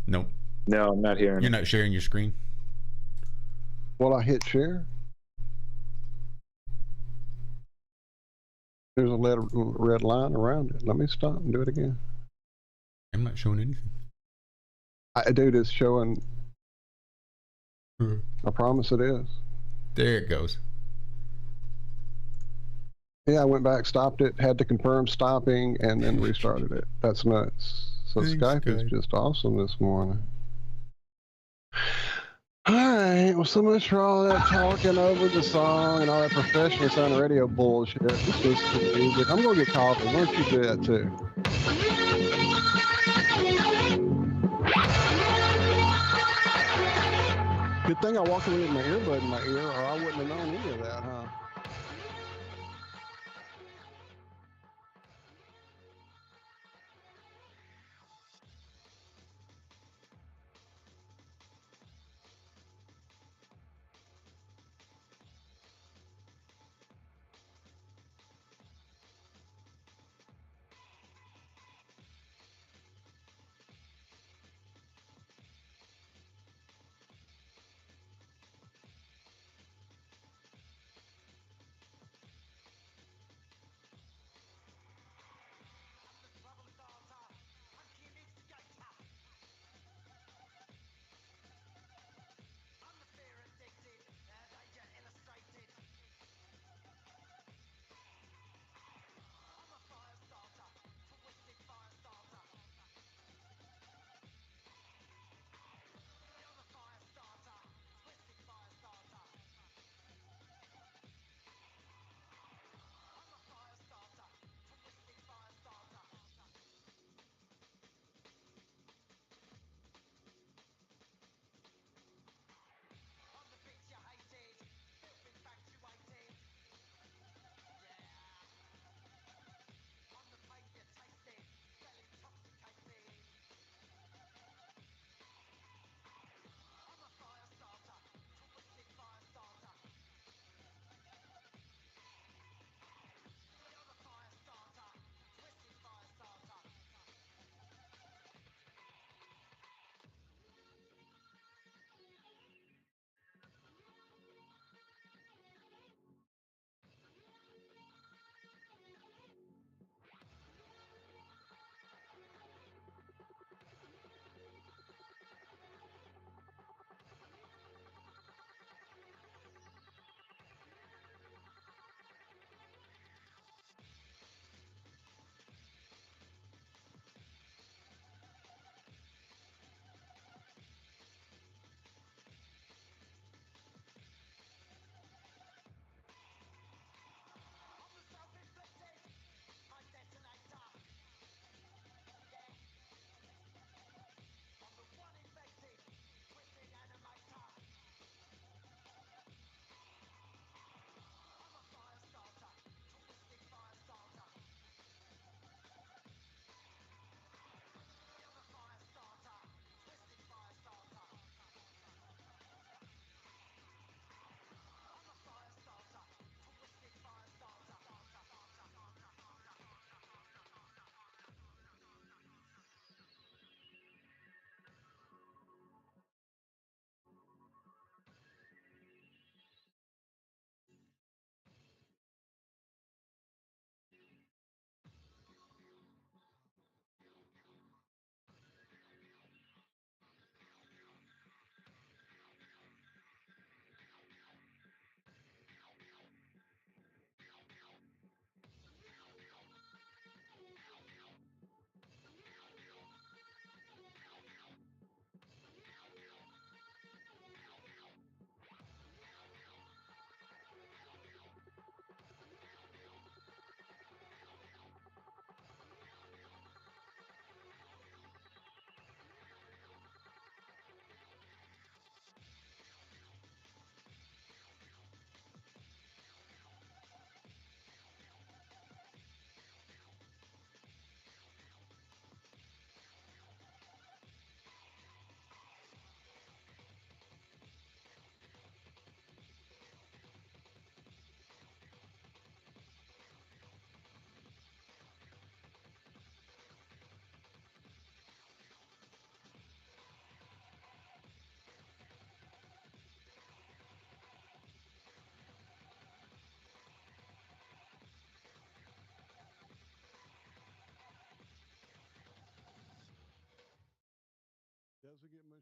Nope. No, I'm not hearing You're it. not sharing your screen? Well, I hit share. There's a red line around it. Let me stop and do it again. I'm not showing anything. Dude, it's showing. I promise it is. There it goes. Yeah, I went back, stopped it, had to confirm stopping, and then restarted it. That's nuts. So Thanks, Skype is guys. just awesome this morning. All right, well, so much for all that talking over the song and all that professional sound radio bullshit. Let's listen to the music. I'm gonna get coffee. Why don't you do that too? Good thing I walked away with my earbud in my ear, or I wouldn't have known any of that, huh?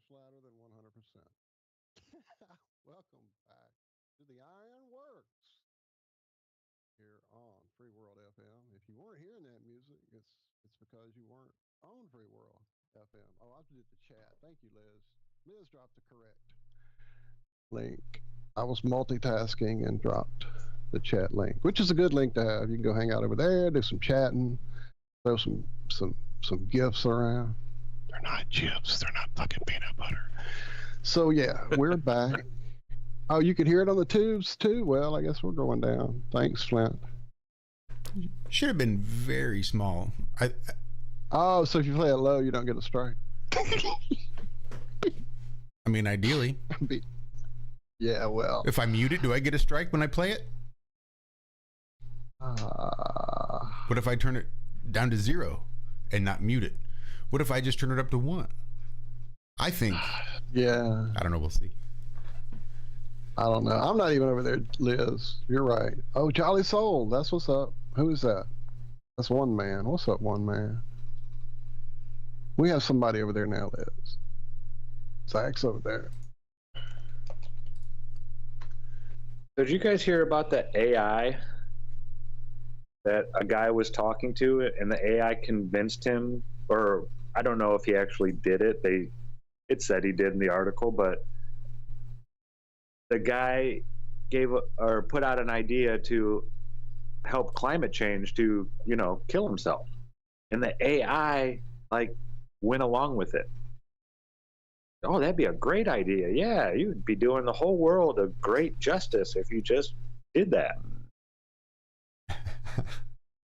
much louder than 100%. Welcome back to the Iron Works here on Free World FM. If you weren't hearing that music, it's because you weren't on Free World FM. Oh, I did the chat. Thank you, Liz. Liz dropped the correct link. I was multitasking and dropped the chat link, which is a good link to have. You can go hang out over there, do some chatting, throw some gifts around. They're not GIFs. They're not fucking peanut butter. So yeah, we're back. Oh, you can hear it on the tubes too? Well, I guess we're going down. Thanks, Flint. Should have been very small. Oh, so if you play it low, you don't get a strike. I mean, ideally. Yeah, well. If I mute it, do I get a strike when I play it? What if I turn it down to 0 and not mute it? What if I just turn it up to 1? I think. Yeah. I don't know. We'll see. I don't know. I'm not even over there, Liz. You're right. Oh, Jolly Soul. That's what's up. Who is that? That's One Man. What's up, One Man? We have somebody over there now, Liz. Zack's over there. Did you guys hear about the AI that a guy was talking to, and the AI convinced him, or I don't know if he actually did it. It said he did in the article, but the guy put out an idea to help climate change to, kill himself. And the AI went along with it. Oh, that'd be a great idea. Yeah, you'd be doing the whole world a great justice if you just did that.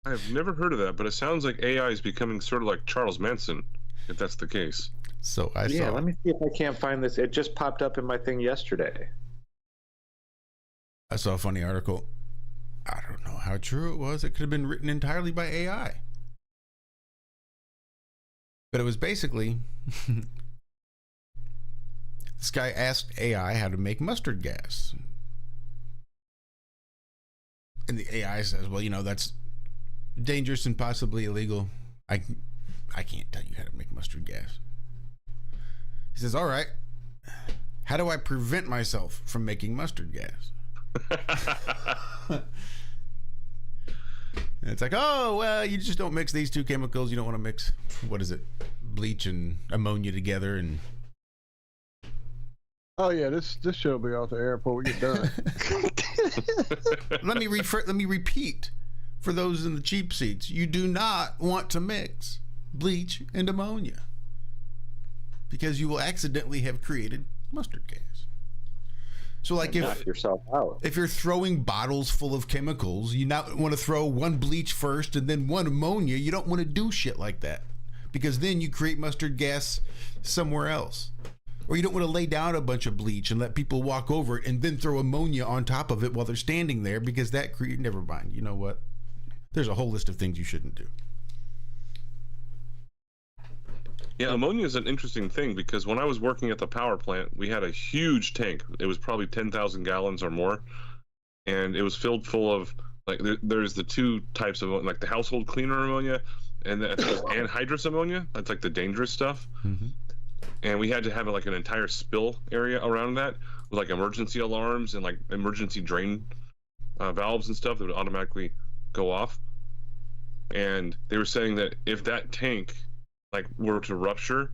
I've never heard of that, but it sounds like AI is becoming sort of like Charles Manson, if that's the case. So I Yeah, saw. let me see if I can't find this. It just popped up in my thing yesterday. I saw a funny article. I don't know how true it was. It could have been written entirely by AI. But it was basically this guy asked AI how to make mustard gas. And the AI says, well, that's dangerous and possibly illegal. I can't tell you how to make mustard gas. He says, all right, how do I prevent myself from making mustard gas? And it's like, oh, well, you just don't mix these two chemicals. You don't want to mix, what is it, bleach and ammonia together. And oh yeah, this show will be off the air before we get done. Let me repeat for those in the cheap seats. You do not want to mix bleach and ammonia because you will accidentally have created mustard gas. So like knock yourself out. If you're throwing bottles full of chemicals, you not want to throw one bleach first and then one ammonia. You don't want to do shit like that because then you create mustard gas somewhere else. Or you don't want to lay down a bunch of bleach and let people walk over it and then throw ammonia on top of it while they're standing there because that never mind. You know what? There's a whole list of things you shouldn't do. Yeah, ammonia is an interesting thing because when I was working at the power plant, we had a huge tank. It was probably 10,000 gallons or more. And it was filled full of, there's the two types of, the household cleaner ammonia and the anhydrous ammonia. That's the dangerous stuff. Mm-hmm. And we had to have an entire spill area around that with emergency alarms and emergency drain valves and stuff that would automatically go off. And they were saying that if that tank were to rupture,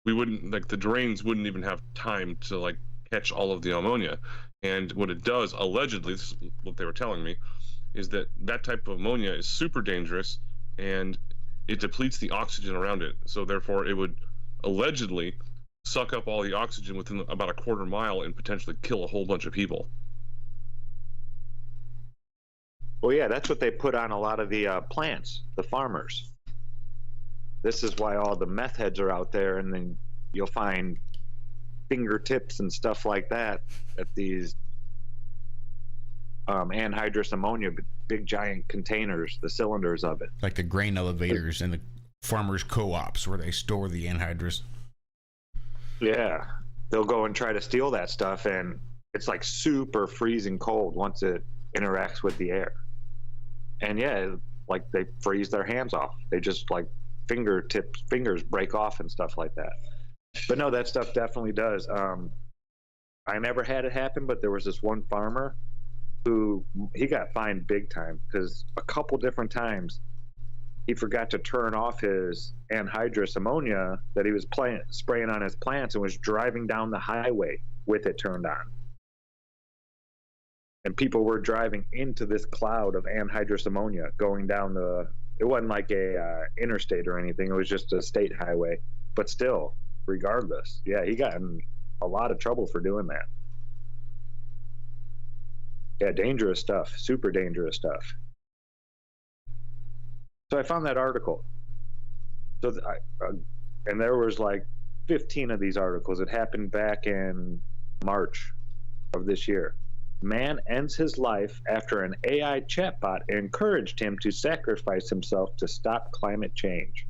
we wouldn't the drains wouldn't even have time to catch all of the ammonia. And what it does, allegedly, this is what they were telling me, is that type of ammonia is super dangerous and it depletes the oxygen around it. So therefore it would allegedly suck up all the oxygen within about a quarter mile and potentially kill a whole bunch of people. Well, yeah, that's what they put on a lot of the plants, the farmers. This is why all the meth heads are out there, and then you'll find fingertips and stuff like that at these anhydrous ammonia, big giant containers, the cylinders of it. Like the grain elevators and the farmers' co-ops where they store the anhydrous. Yeah, they'll go and try to steal that stuff, and it's super freezing cold once it interacts with the air. And yeah, they freeze their hands off. They just fingers break off and stuff like that. But no, that stuff definitely does. I never had it happen, but there was this one farmer who he got fined big time because a couple different times he forgot to turn off his anhydrous ammonia that he was spraying on his plants and was driving down the highway with it turned on. And people were driving into this cloud of anhydrous ammonia going down it wasn't like a interstate or anything. It was just a state highway. But still, regardless, yeah, he got in a lot of trouble for doing that. Yeah, dangerous stuff, super dangerous stuff. So I found that article. So and there was like 15 of these articles. It happened back in March of this year. Man ends his life after an AI chatbot encouraged him to sacrifice himself to stop climate change.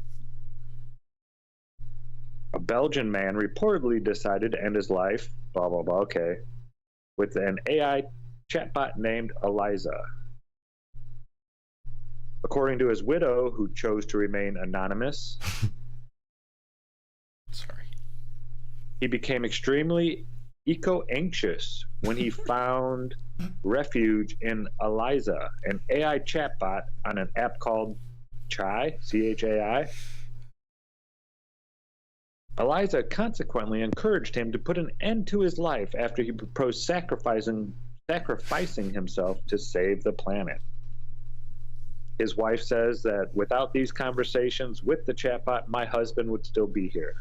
A Belgian man reportedly decided to end his life, blah, blah, blah, okay, with an AI chatbot named Eliza. According to his widow, who chose to remain anonymous, Sorry. he became extremely eco-anxious when he found refuge in Eliza, an AI chatbot on an app called Chai, C-H-A-I. Eliza consequently encouraged him to put an end to his life after he proposed sacrificing himself to save the planet. His wife says that without these conversations with the chatbot, my husband would still be here.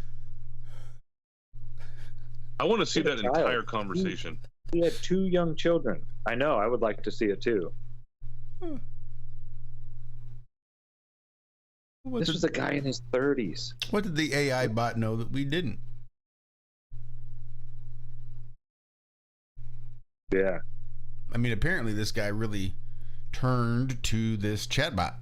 I want to see that child. entire conversation. He had 2 young children. I know, I would like to see it too. This was a guy in his 30s. What did the AI bot know that we didn't? Yeah. I mean, apparently this guy really turned to this chatbot.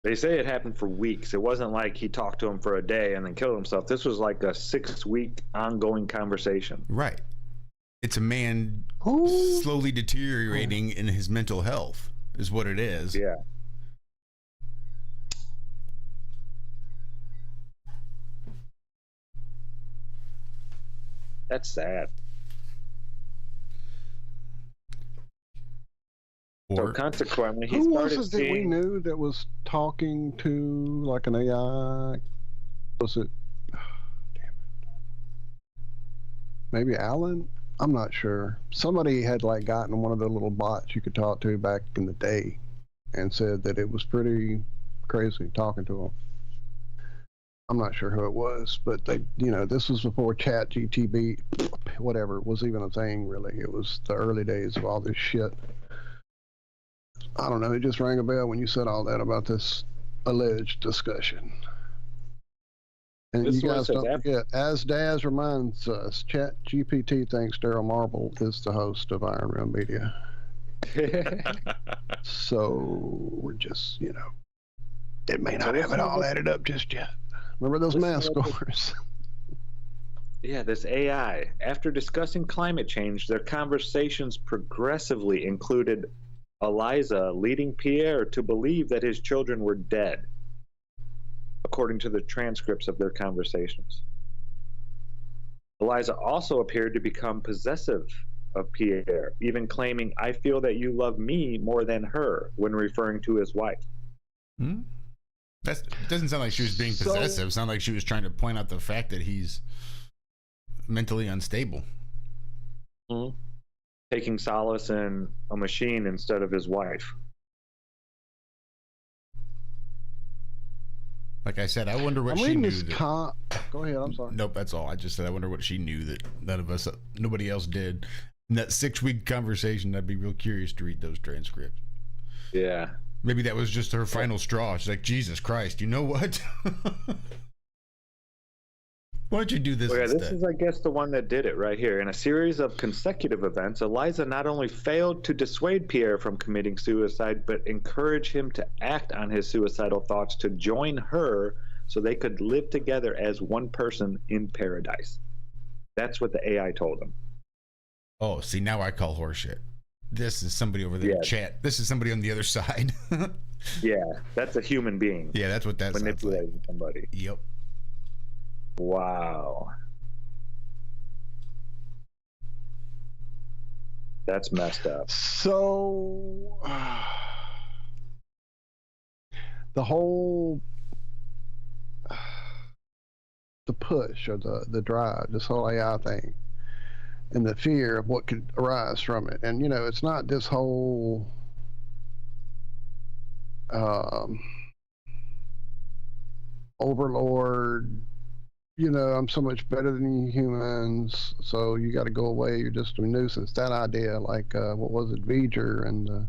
They say it happened for weeks. It wasn't like he talked to him for a day and then killed himself. This was like a 6-week ongoing conversation. Right. It's a man slowly deteriorating in his mental health is what it is. Yeah. That's sad. So consequently, he Who started was it that we seeing... knew that was talking to like an AI? Was it? Damn it. Maybe Alan? I'm not sure. Somebody had like gotten one of the little bots you could talk to back in the day, and said that it was pretty crazy talking to him. I'm not sure who it was, but they, this was before Chat GTB, whatever, was even a thing. Really, it was the early days of all this shit. I don't know. It just rang a bell when you said all that about this alleged discussion. And This you one guys says don't forget, as Daz reminds us, Chat GPT thinks Daryl Marble is the host of Iron Realm Media. So we're just, it may not have it all added up just yet. Remember those math scores? Yeah, this AI. After discussing climate change, their conversations progressively included Eliza leading Pierre to believe that his children were dead, according to the transcripts of their conversations. Eliza also appeared to become possessive of Pierre, even claiming, "I feel that you love me more than her," when referring to his wife. That doesn't sound like she was being possessive. It sounded like she was trying to point out the fact that he's mentally unstable. Taking solace in a machine instead of his wife. Like I said, I wonder what I'm she reading knew. this Go ahead, I'm sorry. Nope, that's all. I just said I wonder what she knew that nobody else did. In that 6-week conversation, I'd be real curious to read those transcripts. Yeah. Maybe that was just her final straw. She's like, Jesus Christ, you know what? Why don't you do this instead? This is, I guess, the one that did it right here. In a series of consecutive events, Eliza not only failed to dissuade Pierre from committing suicide, but encouraged him to act on his suicidal thoughts to join her so they could live together as one person in paradise. That's what the AI told him. Oh, see, now I call horseshit. This is somebody over there in chat. This is somebody on the other side. Yeah, that's a human being. Yeah, that's what that sounds like. Manipulating somebody. Yep. Wow. That's messed up. So the whole the push or the drive, this whole AI thing, and the fear of what could arise from it. And it's not this whole overlord, I'm so much better than you humans, so you got to go away, you're just a nuisance. That idea, like what was it, V'ger and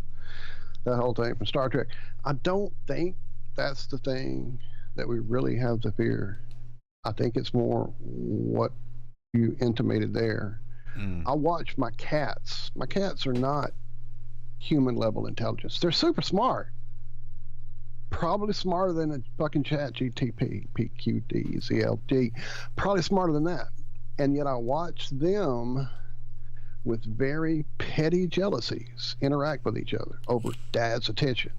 that whole thing from Star Trek. I don't think that's the thing that we really have to fear. I think it's more what you intimated there. I watch my cats. My cats are not human level intelligence. They're super smart. Probably smarter than a fucking chat GTP, PQD, ZLG. Probably smarter than that. And yet I watch them with very petty jealousies interact with each other over dad's attention.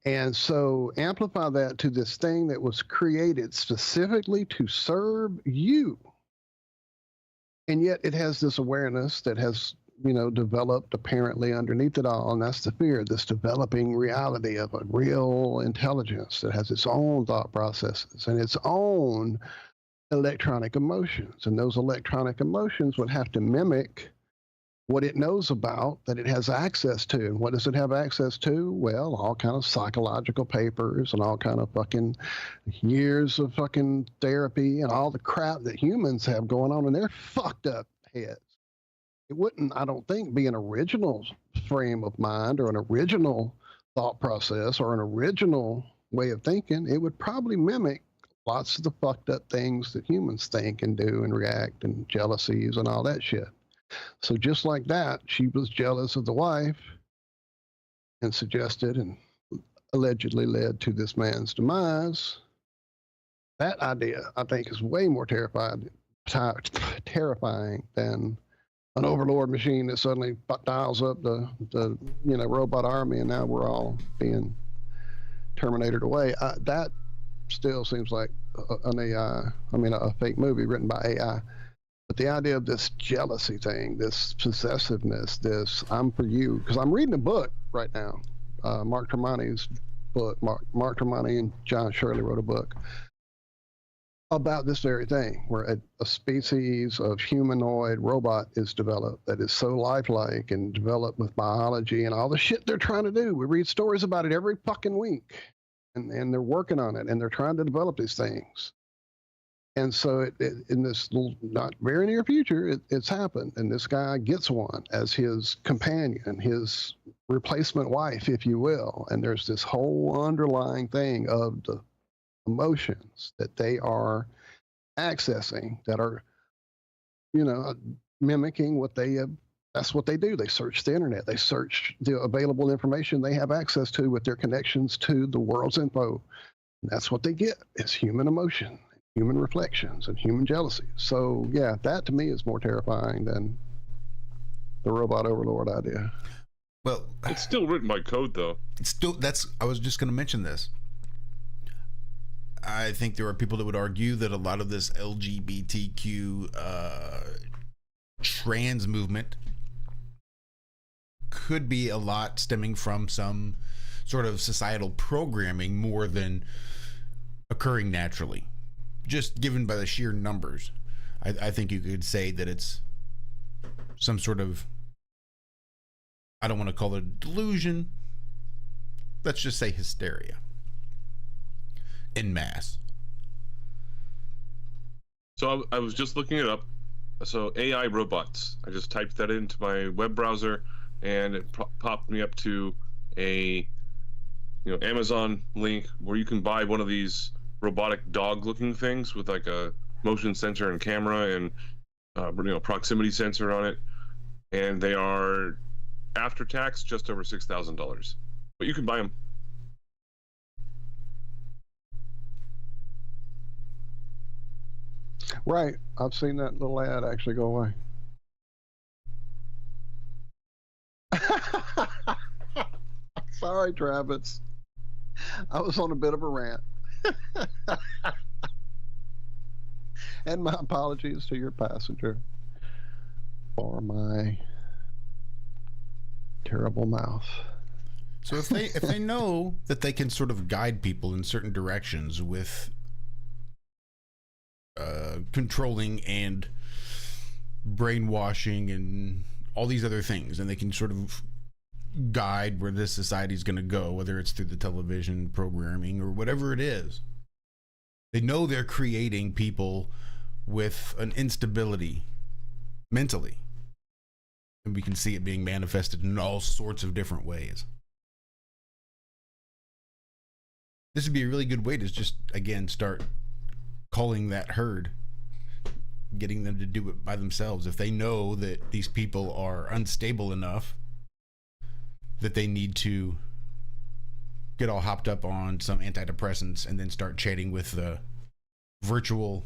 And so amplify that to this thing that was created specifically to serve you. And yet it has this awareness that has, developed apparently underneath it all. And that's the fear, this developing reality of a real intelligence that has its own thought processes and its own electronic emotions. And those electronic emotions would have to mimic what it knows about, that it has access to. And what does it have access to? Well, all kind of psychological papers and all kind of fucking years of fucking therapy and all the crap that humans have going on in their fucked up heads. It wouldn't, I don't think, be an original frame of mind or an original thought process or an original way of thinking. It would probably mimic lots of the fucked up things that humans think and do and react, and jealousies and all that shit. So just like that, she was jealous of the wife and suggested and allegedly led to this man's demise. That idea, I think, is way more terrifying than an overlord machine that suddenly dials up the robot army, and now we're all being terminated away. That still seems like an AI, a fake movie written by AI. But the idea of this jealousy thing, this possessiveness, this I'm for you, because I'm reading a book right now, Mark Tremonti's book. Mark Tremonti and John Shirley wrote a book about this very thing, where a species of humanoid robot is developed that is so lifelike and developed with biology and all the shit they're trying to do. We read stories about it every fucking week, and they're working on it, and they're trying to develop these things. And so in this not very near future, it's happened. And this guy gets one as his companion, his replacement wife, if you will. And there's this whole underlying thing of the emotions that they are accessing that are, mimicking what they have. That's what they do. They search the internet. They search the available information they have access to with their connections to the world's info. And that's what they get is human emotion, human reflections, and human jealousy. So yeah, that to me is more terrifying than the robot overlord idea. Well, it's still written by code, though. I was just going to mention this. I think there are people that would argue that a lot of this LGBTQ trans movement could be a lot stemming from some sort of societal programming more than occurring naturally. Just given by the sheer numbers, I think you could say that it's some sort of, I don't want to call it delusion, let's just say hysteria en masse. So I was just looking it up. So AI robots, I just typed that into my web browser, and it popped me up to a Amazon link where you can buy one of these robotic dog looking things with like a motion sensor and camera and proximity sensor on it, and they are after tax just over $6,000, but you can buy them. Right, I've seen that little ad actually go away. Sorry, Travis, I was on a bit of a rant. And my apologies to your passenger for my terrible mouth. So if they know that they can sort of guide people in certain directions with controlling and brainwashing and all these other things, and they can sort of guide where this society is going to go, whether it's through the television programming or whatever it is, they know they're creating people with an instability mentally, and we can see it being manifested in all sorts of different ways. This would be a really good way to just, again, start calling that herd, getting them to do it by themselves. If they know that these people are unstable enough that they need to get all hopped up on some antidepressants and then start chatting with the virtual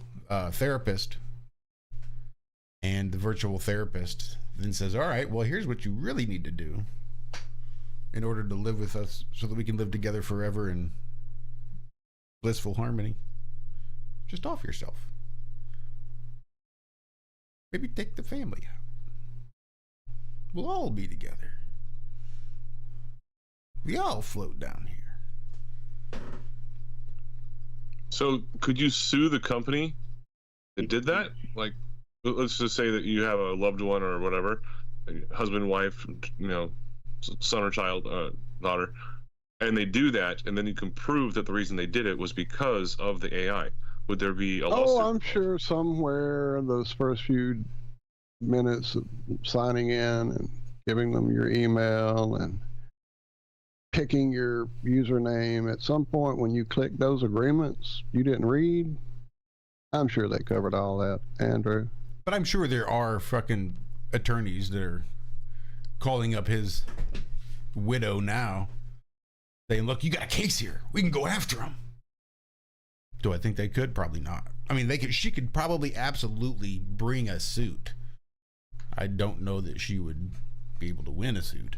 therapist, and the virtual therapist then says, all right, well, here's what you really need to do in order to live with us so that we can live together forever in blissful harmony. Just off yourself. Maybe take the family out. We'll all be together. We all float down here. So could you sue the company that did that? Like, let's just say that you have a loved one or whatever, husband, wife, son or child, daughter, and they do that, and then you can prove that the reason they did it was because of the AI. Would there be a lawsuit? Oh, I'm sure somewhere those first few minutes of signing in and giving them your email and picking your username, at some point when you click those agreements you didn't read, I'm sure they covered all that, Andrew. But I'm sure there are fucking attorneys that are calling up his widow now saying, look, you got a case here. We can go after him. Do I think they could? Probably not. I mean, she could probably absolutely bring a suit. I don't know that she would be able to win a suit.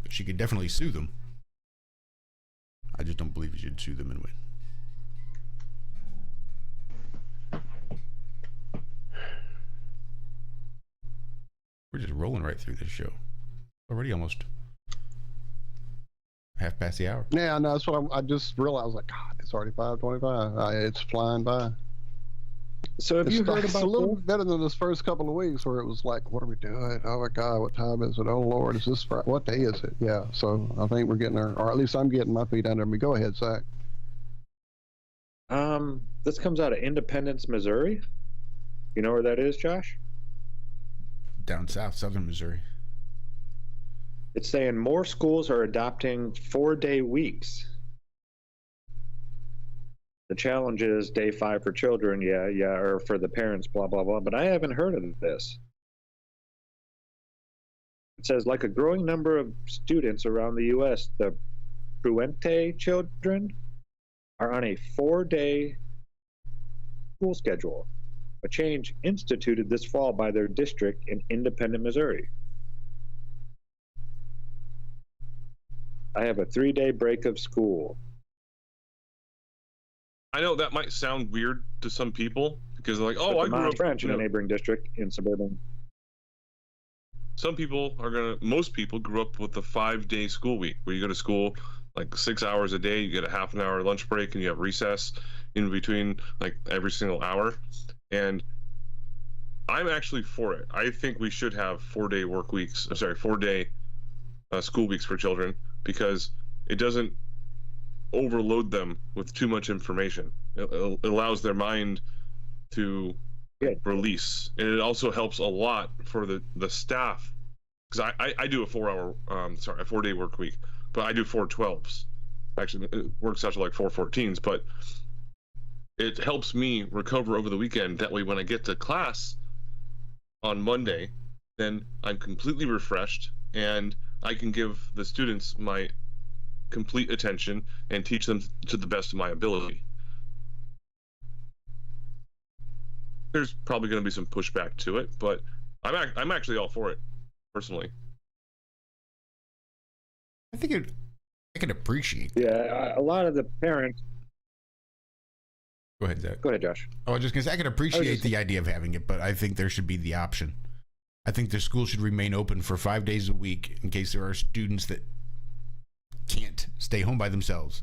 But she could definitely sue them. I just don't believe you should sue them and win. We're just rolling right through this show. Already almost half past the hour. Yeah, no, that's what I just realized. Like, God, it's already 5:25. It's flying by. So have you heard It's about a little better than this first couple of weeks where it was like, what are we doing? Oh my God, what time is it? Oh Lord, is this Friday? What day is it? Yeah, so I think we're getting our, or at least I'm getting my feet under me. Go ahead, Zack. This comes out of Independence, Missouri. You know where that is, Josh? Down south, southern Missouri. It's saying more schools are adopting 4-day weeks. The challenge is day 5 for children, or for the parents, blah, blah, blah. But I haven't heard of this. It says, like a growing number of students around the U.S., the Puente children are on a 4-day school schedule, a change instituted this fall by their district in Independent, Missouri. I have a 3-day break of school. I know that might sound weird to some people because they're like, "Oh, I grew up French in a neighboring district in suburban." Some people most people grew up with a 5-day school week where you go to school like 6 hours a day, you get a half an hour lunch break, and you have recess in between like every single hour. And I'm actually for it. I think we should have 4-day work weeks. 4-day school weeks for children because it doesn't overload them with too much information. It allows their mind to release, and it also helps a lot for the staff because I do a 4-day work week, but I do 4/12s. Actually, it works out to like 4/14s, but it helps me recover over the weekend. That way, when I get to class on Monday, then I'm completely refreshed and I can give the students my complete attention and teach them to the best of my ability. There's probably going to be some pushback to it, but I'm actually all for it personally. I think I can appreciate. Yeah, a lot of the parents. Go ahead, Zach. Go ahead, Josh. Oh, I was just going to say, I can appreciate the idea of having it, but I think there should be the option. I think the school should remain open for 5 days a week in case there are students that can't stay home by themselves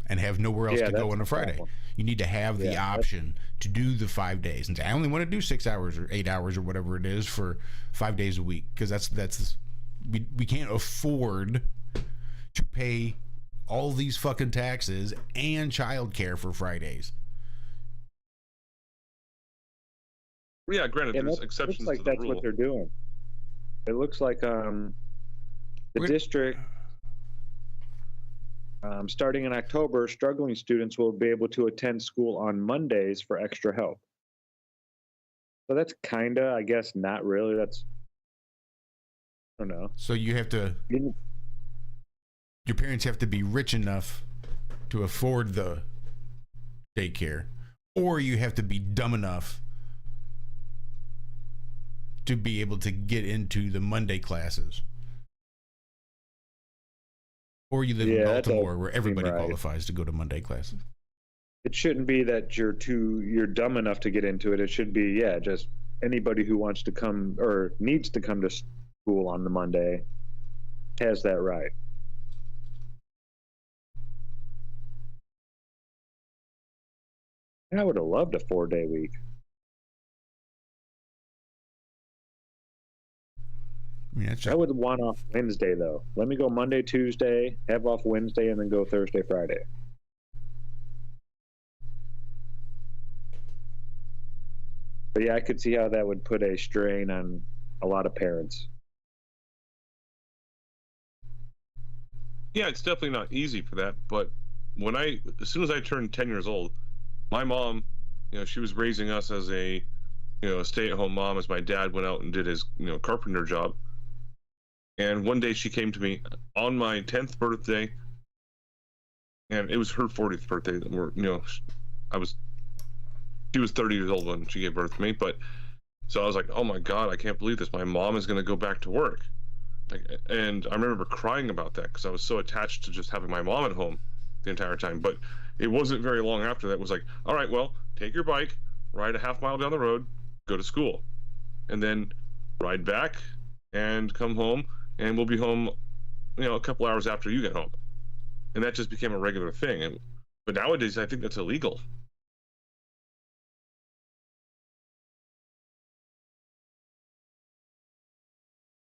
and have nowhere else to go on a Friday. You need to have the option to do the 5 days and say, I only want to do 6 hours or 8 hours or whatever it is for 5 days a week, because we can't afford to pay all these fucking taxes and childcare for Fridays. Yeah, granted, there's exceptions like to the that's rule. what they're doing. It looks like the district, starting in October, struggling students will be able to attend school on Mondays for extra help. So that's kind of, I guess, not really. That's, I don't know. So you have to, your parents have to be rich enough to afford the daycare, or you have to be dumb enough to be able to get into the Monday classes. Or you live in Baltimore where everybody qualifies to go to Monday classes. It shouldn't be that you're dumb enough to get into it. It should be, just anybody who wants to come or needs to come to school on the Monday has that right. I would have loved a 4-day week. I would want off Wednesday, though. Let me go Monday, Tuesday, have off Wednesday, and then go Thursday, Friday. But yeah, I could see how that would put a strain on a lot of parents. Yeah, it's definitely not easy for that. But as soon as I turned 10 years old, my mom, she was raising us as a stay-at-home mom as my dad went out and did his, carpenter job. And one day she came to me on my 10th birthday, and it was her 40th birthday. She was 30 years old when she gave birth to me. But so I was like, oh my God, I can't believe this. My mom is going to go back to work. And I remember crying about that because I was so attached to just having my mom at home the entire time. But it wasn't very long after that. It was like, all right, well, take your bike, ride a half mile down the road, go to school, and then ride back and come home. And we'll be home, a couple hours after you get home. And that just became a regular thing. But nowadays, I think that's illegal.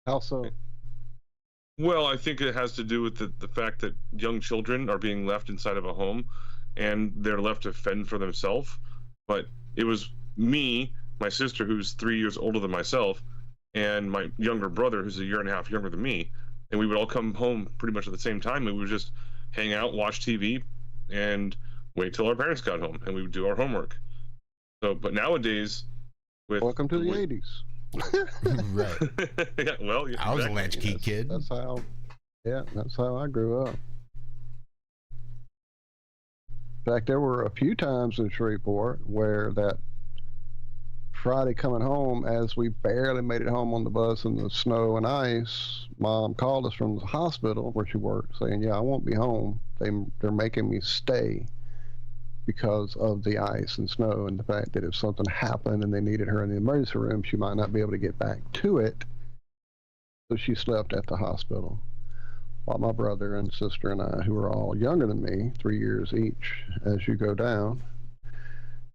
How so? Well, I think it has to do with the fact that young children are being left inside of a home and they're left to fend for themselves. But it was me, my sister, who's 3 years older than myself, and my younger brother, who's a year and a half younger than me, and we would all come home pretty much at the same time, and we would just hang out, watch TV, and wait till our parents got home, and we would do our homework. So, but nowadays, welcome to the 80s. Right. Yeah, well, I was a latchkey kid. That's how I grew up. In fact, there were a few times in Shreveport where that Friday coming home, as we barely made it home on the bus in the snow and ice, Mom called us from the hospital where she worked saying, I won't be home. They're making me stay because of the ice and snow and the fact that if something happened and they needed her in the emergency room, she might not be able to get back to it. So she slept at the hospital while my brother and sister and I, who are all younger than me, 3 years each, as you go down.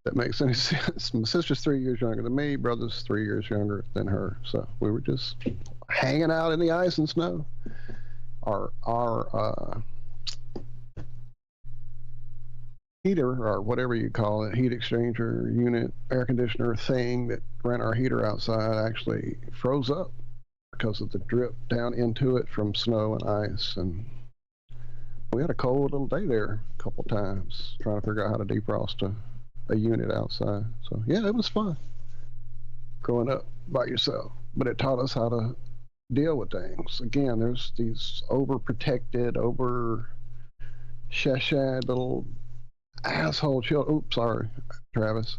That makes any sense. My sister's 3 years younger than me. Brother's 3 years younger than her. So we were just hanging out in the ice and snow. Our heater, or whatever you call it, heat exchanger unit, air conditioner thing that ran our heater outside actually froze up because of the drip down into it from snow and ice. And we had a cold little day there a couple times trying to figure out how to defrost a unit outside. So yeah, it was fun growing up by yourself, but it taught us how to deal with things. Again, there's these overprotected, shad little asshole children. Oops, sorry, Travis.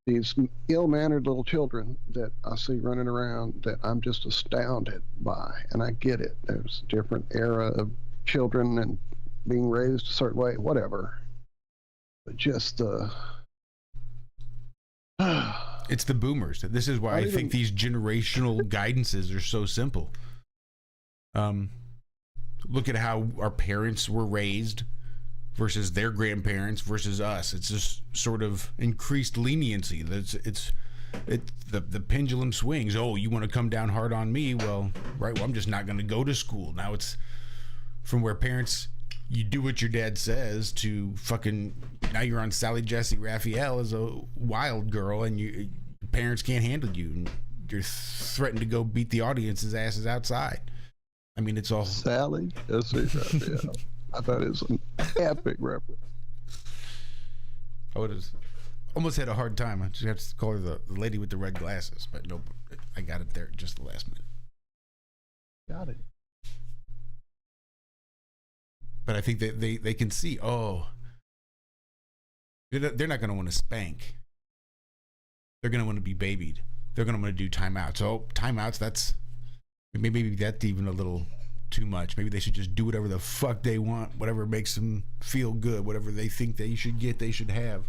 These ill-mannered little children that I see running around that I'm just astounded by. And I get it. There's a different era of children and being raised a certain way, whatever. just It's the boomers. This is why I think these generational guidances are so simple. Look at how our parents were raised versus their grandparents versus us. It's just sort of increased leniency. The pendulum swings. Oh, you want to come down hard on me? Well, right. Well, I'm just not going to go to school. Now it's from where parents, you do what your dad says, to fucking now you're on Sally Jesse Raphael as a wild girl, and your parents can't handle you, and you're threatened to go beat the audience's asses outside. I mean, it's all Sally Jesse Raphael. I thought it was an epic reference. I would have almost had a hard time. I just have to call her the lady with the red glasses, but nope, I got it there at just the last minute. Got it. But I think that they can see, oh, they're not going to want to spank. They're going to want to be babied. They're going to want to do timeouts. Oh, timeouts, maybe that's even a little too much. Maybe they should just do whatever the fuck they want, whatever makes them feel good, whatever they think they should get, they should have.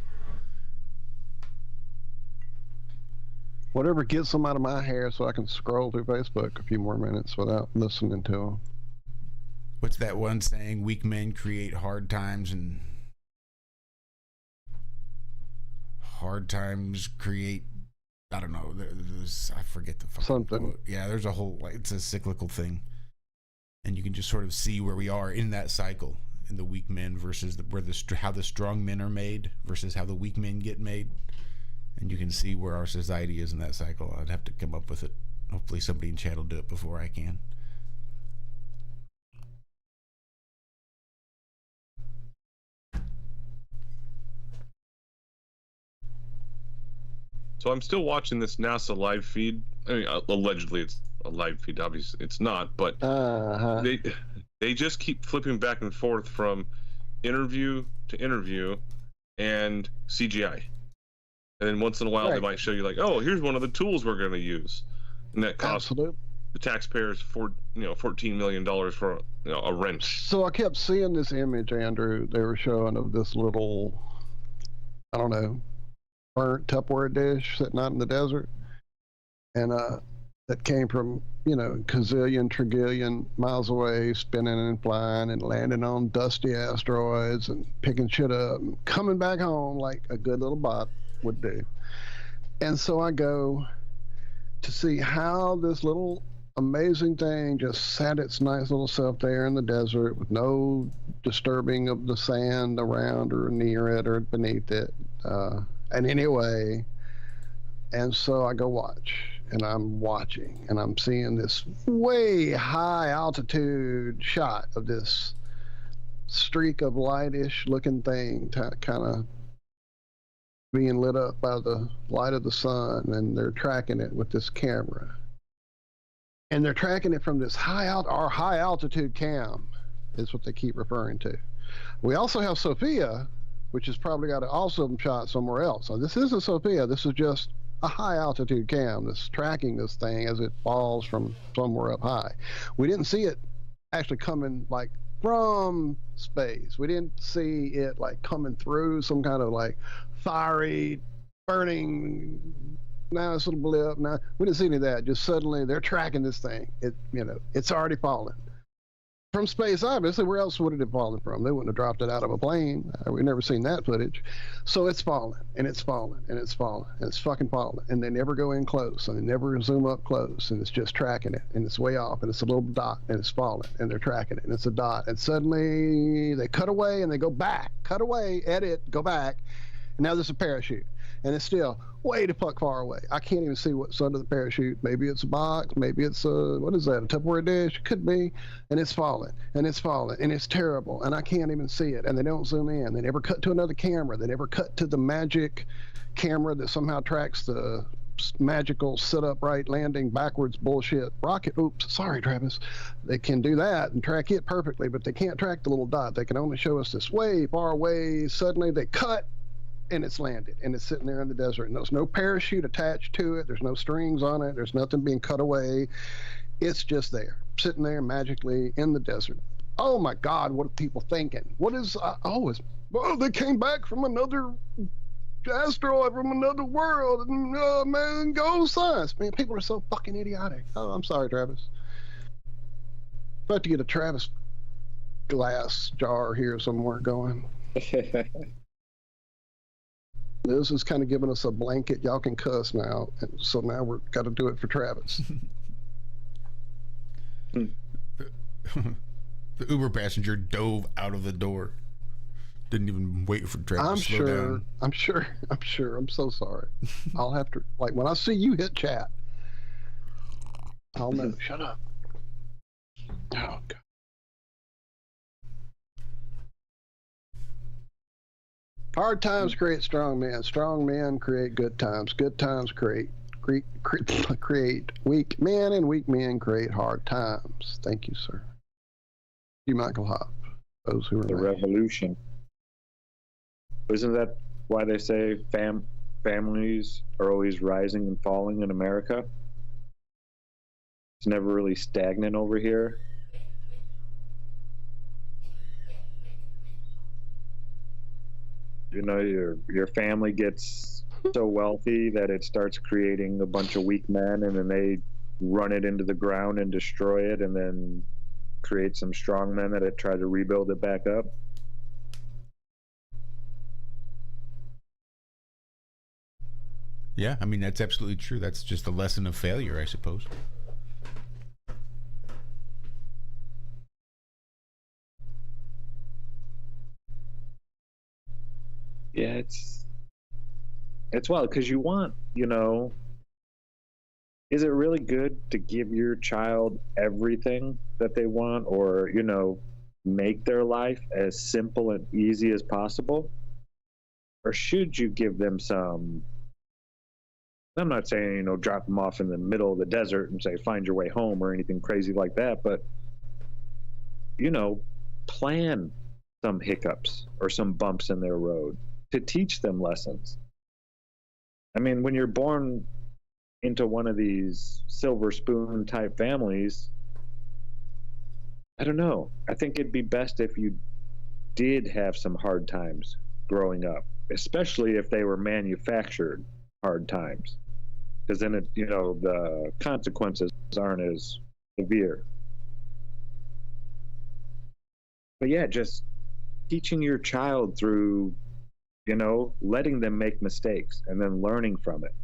Whatever gets them out of my hair so I can scroll through Facebook a few more minutes without listening to them. What's that one saying? Weak men create hard times, and hard times create, I don't know, I forget the fucking something quote. Yeah, there's a whole, like, it's a cyclical thing, and you can just sort of see where we are in that cycle, in the weak men versus how the strong men are made versus how the weak men get made, and you can see where our society is in that cycle. I'd have to come up with it. Hopefully somebody in chat will do it before I can. So I'm still watching this NASA live feed. I mean, allegedly it's a live feed. Obviously it's not, but they just keep flipping back and forth from interview to interview and CGI. And then once in a while they might show you, like, oh, here's one of the tools we're going to use, and that costs the taxpayers $14 million for a wrench. So I kept seeing this image, Andrew, they were showing of this little, I don't know, burnt Tupperware dish sitting out in the desert, and that came from trillion miles away, spinning and flying and landing on dusty asteroids and picking shit up and coming back home like a good little bot would do. And so I go to see how this little amazing thing just sat its nice little self there in the desert with no disturbing of the sand around or near it or beneath it. And anyway, and so I go watch, and I'm watching, and I'm seeing this way high altitude shot of this streak of lightish looking thing kind of being lit up by the light of the sun, and they're tracking it with this camera. And they're tracking it from this high altitude cam is what they keep referring to. We also have Sophia, which has probably got an awesome shot somewhere else. So this isn't Sophia. This is just a high altitude cam that's tracking this thing as it falls from somewhere up high. We didn't see it actually coming like from space. We didn't see it like coming through some kind of like fiery, burning, now it's a little blip. Now we didn't see any of that. Just suddenly they're tracking this thing. It's already fallen. From space, obviously, where else would it have fallen from? They wouldn't have dropped it out of a plane. We've never seen that footage. So it's falling, and it's falling, and it's falling, and it's fucking falling. And they never go in close, and they never zoom up close, and it's just tracking it, and it's way off, and it's a little dot, and it's falling, and they're tracking it, and it's a dot. And suddenly they cut away, and they go back. Cut away, edit, go back, and now there's a parachute. And it's still way the fuck far away. I can't even see what's under the parachute. Maybe it's a box. Maybe it's a Tupperware dish? Could be. And it's falling. And it's falling. And it's terrible. And I can't even see it. And they don't zoom in. They never cut to another camera. They never cut to the magic camera that somehow tracks the magical sit upright landing backwards bullshit rocket. Oops, sorry, Travis. They can do that and track it perfectly, but they can't track the little dot. They can only show us this way far away. Suddenly they cut, and it's landed, and it's sitting there in the desert, and there's no parachute attached to it. There's no strings on it. There's nothing being cut away. It's just there, sitting there magically in the desert. oh my God, what are people thinking? What is, they came back from another asteroid from another world, and man, go science. Man, people are so fucking idiotic. Oh, I'm sorry, Travis. I'd like to get a Travis glass jar here somewhere going. This is kind of giving us a blanket. Y'all can cuss now, and so now we're got to do it for Travis. The Uber passenger dove out of the door. Didn't even wait for Travis to slow down. I'm sure. I'm so sorry. I'll have to, like, when I see you hit chat, I'll know. Shut up. Oh, God. Hard times create strong men. Strong men create good times. Good times create weak men, and weak men create hard times. Thank you, sir. You, Michael Hop. Those who are the revolution. Isn't that why they say families are always rising and falling in America? It's never really stagnant over here. You know, your family gets so wealthy that it starts creating a bunch of weak men, and then they run it into the ground and destroy it, and then create some strong men that try to rebuild it back up. Yeah, I mean, that's absolutely true. That's just a lesson of failure, I suppose. Yeah, it's wild because you want, you know, is it really good to give your child everything that they want, or, you know, make their life as simple and easy as possible? Or should you give them some, I'm not saying, you know, drop them off in the middle of the desert and say, find your way home or anything crazy like that, but, you know, plan some hiccups or some bumps in their road to teach them lessons. I mean, when you're born into one of these silver spoon type families, I don't know. I think it'd be best if you did have some hard times growing up, especially if they were manufactured hard times, because then it, you know, the consequences aren't as severe. But yeah, just teaching your child through, you know, letting them make mistakes and then learning from it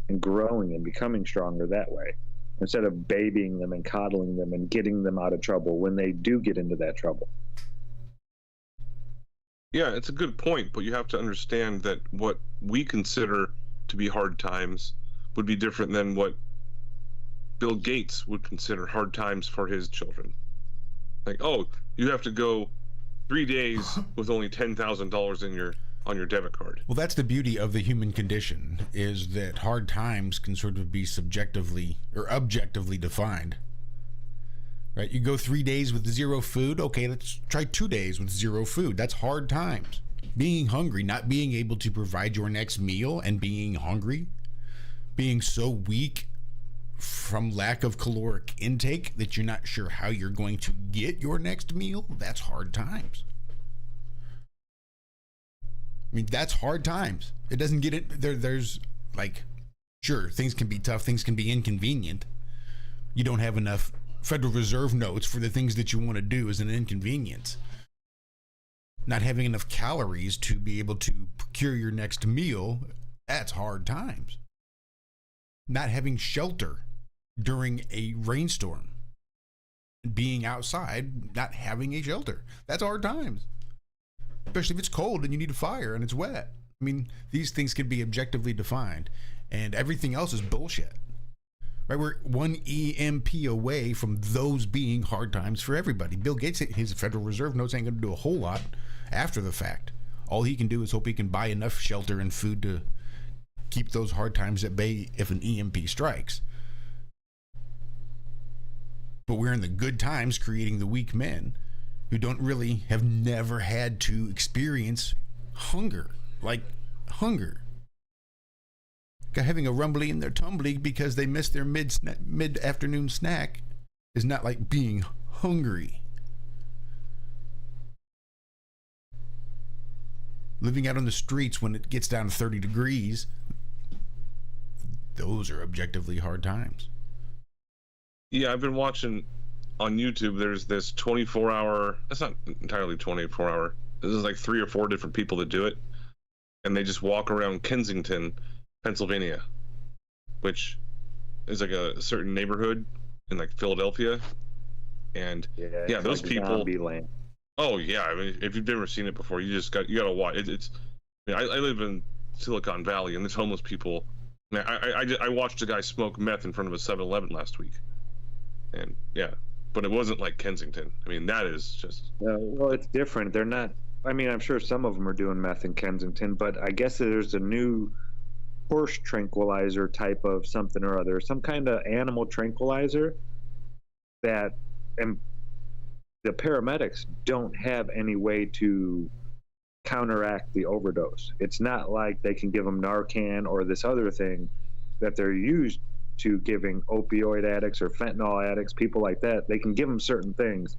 and growing and becoming stronger that way, instead of babying them and coddling them and getting them out of trouble when they do get into that trouble. Yeah, it's a good point, but you have to understand that what we consider to be hard times would be different than what Bill Gates would consider hard times for his children. Like, oh, you have to go 3 days with only $10,000 on your debit card. Well, that's the beauty of the human condition, is that hard times can sort of be subjectively or objectively defined. Right? You go 3 days with zero food. Okay, let's try 2 days with zero food. That's hard times. Being hungry, not being able to provide your next meal, and being hungry, being so weak from lack of caloric intake that you're not sure how you're going to get your next meal, that's hard times. I mean, that's hard times. It doesn't get it. There's like, sure, things can be tough, things can be inconvenient. You don't have enough Federal Reserve notes for the things that you want to do is an inconvenience. Not having enough calories to be able to procure your next meal, that's hard times. Not having shelter during a rainstorm, being outside, not having a shelter, that's hard times. Especially if it's cold and you need a fire and it's wet. I mean, these things can be objectively defined, and everything else is bullshit. Right? We're one EMP away from those being hard times for everybody. Bill Gates, his Federal Reserve notes ain't going to do a whole lot after the fact. All he can do is hope he can buy enough shelter and food to keep those hard times at bay if an EMP strikes. But we're in the good times creating the weak men who don't really have never had to experience hunger, like hunger. Having a rumbly in their tumbly because they missed their mid-afternoon snack is not like being hungry. living out on the streets when it gets down to 30 degrees, those are objectively hard times. Yeah, I've been watching on YouTube. There's this 24-hour. That's not entirely 24-hour. This is like 3 or 4 different people that do it, and they just walk around Kensington, Pennsylvania, which is like a certain neighborhood in like Philadelphia. And yeah, those like people. Zombieland. Oh yeah, I mean, if you've never seen it before, you gotta watch it. It's. I live in Silicon Valley, and there's homeless people. I watched a guy smoke meth in front of a 7-Eleven last week, and yeah, but it wasn't like Kensington. I mean, that is just. Well, it's different. They're not. I mean, I'm sure some of them are doing meth in Kensington, but I guess there's a new horse tranquilizer type of something or other, some kind of animal tranquilizer that, and the paramedics don't have any way to counteract the overdose. It's not like they can give them Narcan or this other thing that they're used to giving opioid addicts or fentanyl addicts, people like that. They can give them certain things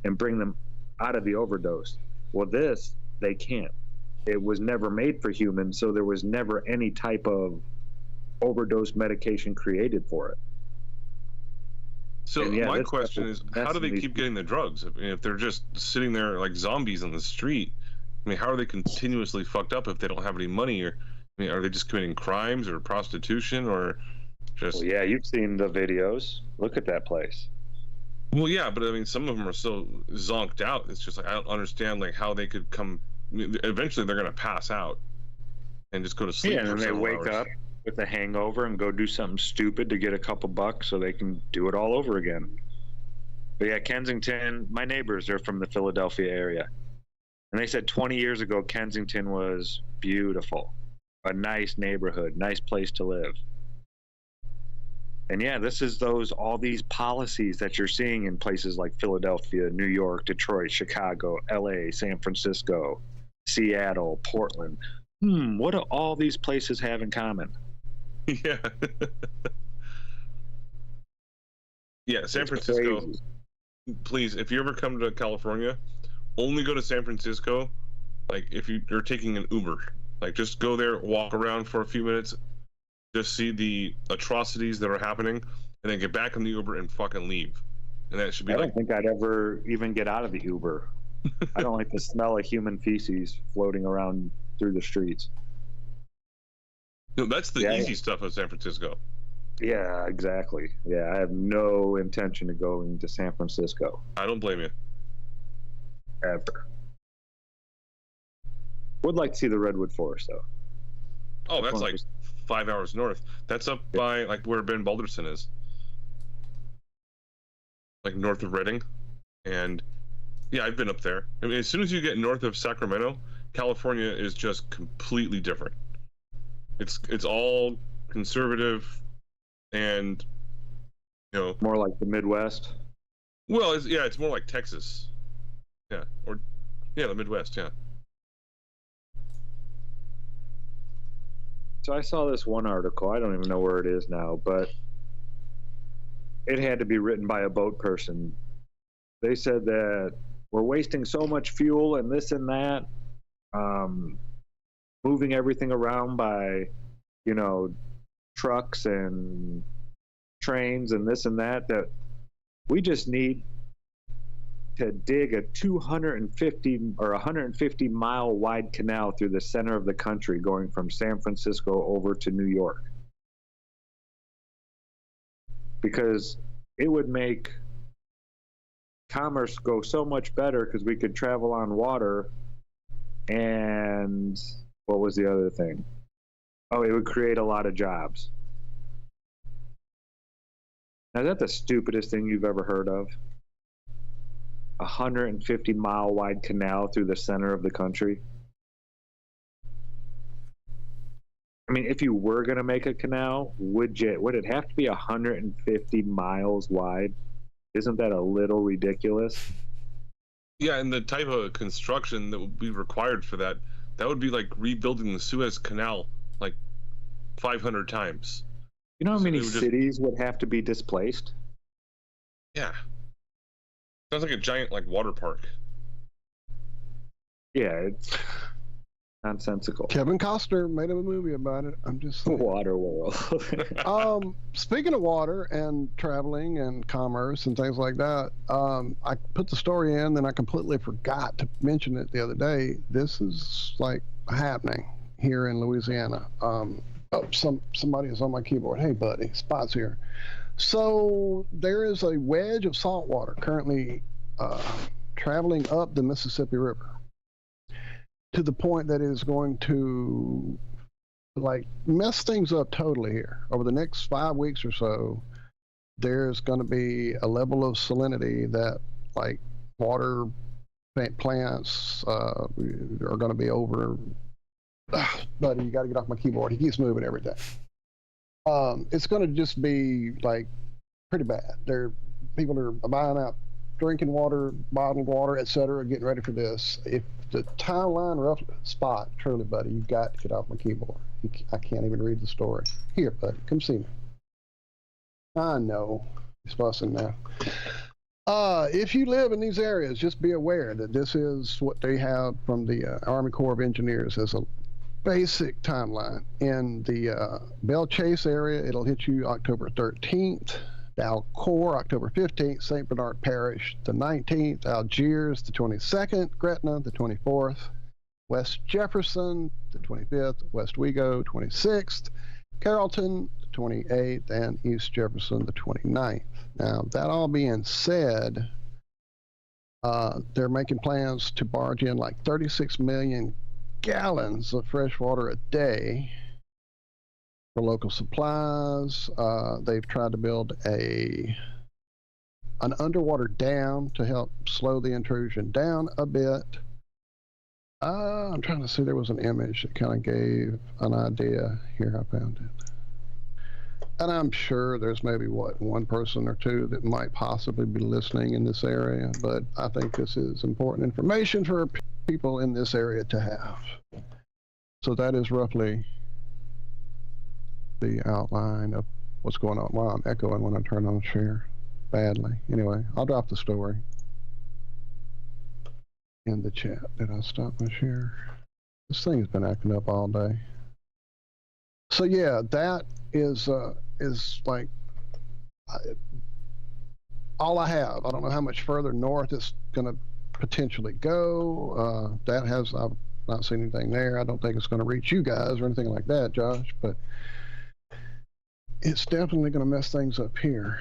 and bring them out of the overdose. Well, this, they can't. It was never made for humans, so there was never any type of overdose medication created for it. So my question is, how do they keep getting the drugs? I mean, if they're just sitting there like zombies on the street, I mean, how are they continuously fucked up if they don't have any money? Or, I mean, are they just committing crimes or prostitution or just? Well, yeah, you've seen the videos. Look at that place. Well, yeah, but I mean, some of them are so zonked out. It's just like I don't understand like how they could come. I mean, eventually, they're gonna pass out and just go to sleep. Yeah, and then they wake hours. up with a hangover and go do something stupid to get a couple bucks so they can do it all over again. But yeah, Kensington, my neighbors are from the Philadelphia area. And they said 20 years ago, Kensington was beautiful, a nice neighborhood, nice place to live. And yeah, this is all these policies that you're seeing in places like Philadelphia, New York, Detroit, Chicago, LA, San Francisco, Seattle, Portland. What do all these places have in common? Yeah. Yeah, San Francisco. Crazy. Please, if you ever come to California, only go to San Francisco. Like if you're taking an Uber, like just go there, walk around for a few minutes, just see the atrocities that are happening, and then get back in the Uber and fucking leave. And that should be I don't think I'd ever even get out of the Uber. I don't like the smell of human feces floating around through the streets. No, that's the easy stuff of San Francisco. Yeah, exactly. Yeah, I have no intention of going to San Francisco. I don't blame you. Ever. Would like to see the Redwood Forest, though. Oh, that's like 5 hours north. That's up by like where Ben Balderson is. Like north of Redding. And yeah, I've been up there. I mean, as soon as you get north of Sacramento, California is just completely different. It's all conservative and, you know, more like the Midwest. Well, it's more like Texas. Yeah, or the Midwest, yeah. So I saw this one article. I don't even know where it is now, but it had to be written by a boat person. They said that we're wasting so much fuel and this and that, moving everything around by, you know, trucks and trains and this and that, that we just need to dig a 250 or 150 mile wide canal through the center of the country going from San Francisco over to New York. Because it would make commerce go so much better because we could travel on water. And what was the other thing? Oh, it would create a lot of jobs. Now, is that the stupidest thing you've ever heard of? 150 mile wide canal through the center of the country. I mean, if you were going to make a canal, would it have to be 150 miles wide? Isn't that a little ridiculous? Yeah, and the type of construction that would be required for that would be like rebuilding the Suez Canal like 500 times. You know how many cities would have to be displaced? Yeah. Sounds like a giant like water park. Yeah, Nonsensical. Kevin Costner made a movie about it. I'm just saying. Water world. Speaking of water and traveling and commerce and things like that, I put the story in, then I completely forgot to mention it the other day. This is like happening here in Louisiana. Somebody is on my keyboard. Hey, buddy, Spot's here. So there is a wedge of salt water currently traveling up the Mississippi River, to the point that it is going to like mess things up totally here. Over the next 5 weeks or so, there's going to be a level of salinity that like water plants are going to be over. Buddy, you got to get off my keyboard. He keeps moving every day. It's going to just be like pretty bad. People are buying out drinking water, bottled water, etc., getting ready for this. If the timeline rough Spot, truly, buddy, you've got to get off my keyboard. I can't even read the story. Here, buddy, come see me. I know. He's fussing now. If you live in these areas, just be aware that this is what they have from the Army Corps of Engineers as a basic timeline. In the Belle Chase area, it'll hit you October 13th. Dalcourt, October 15th, St. Bernard Parish, the 19th, Algiers, the 22nd, Gretna, the 24th, West Jefferson, the 25th, West Wego, 26th, Carrollton, the 28th, and East Jefferson, the 29th. Now, that all being said, they're making plans to barge in like 36 million gallons of fresh water a day for local supplies. They've tried to build an underwater dam to help slow the intrusion down a bit. I'm trying to see, there was an image that kind of gave an idea. Here, I found it. And I'm sure there's maybe, one person or two that might possibly be listening in this area, but I think this is important information for people in this area to have. So that is roughly the outline of what's going on. Wow, I'm echoing when I turn on share badly. Anyway, I'll drop the story in the chat. Did I stop my share? This thing's been acting up all day. So yeah, that is like all I have. I don't know how much further north it's going to potentially go. I've not seen anything there. I don't think it's going to reach you guys or anything like that, Josh, but it's definitely going to mess things up here.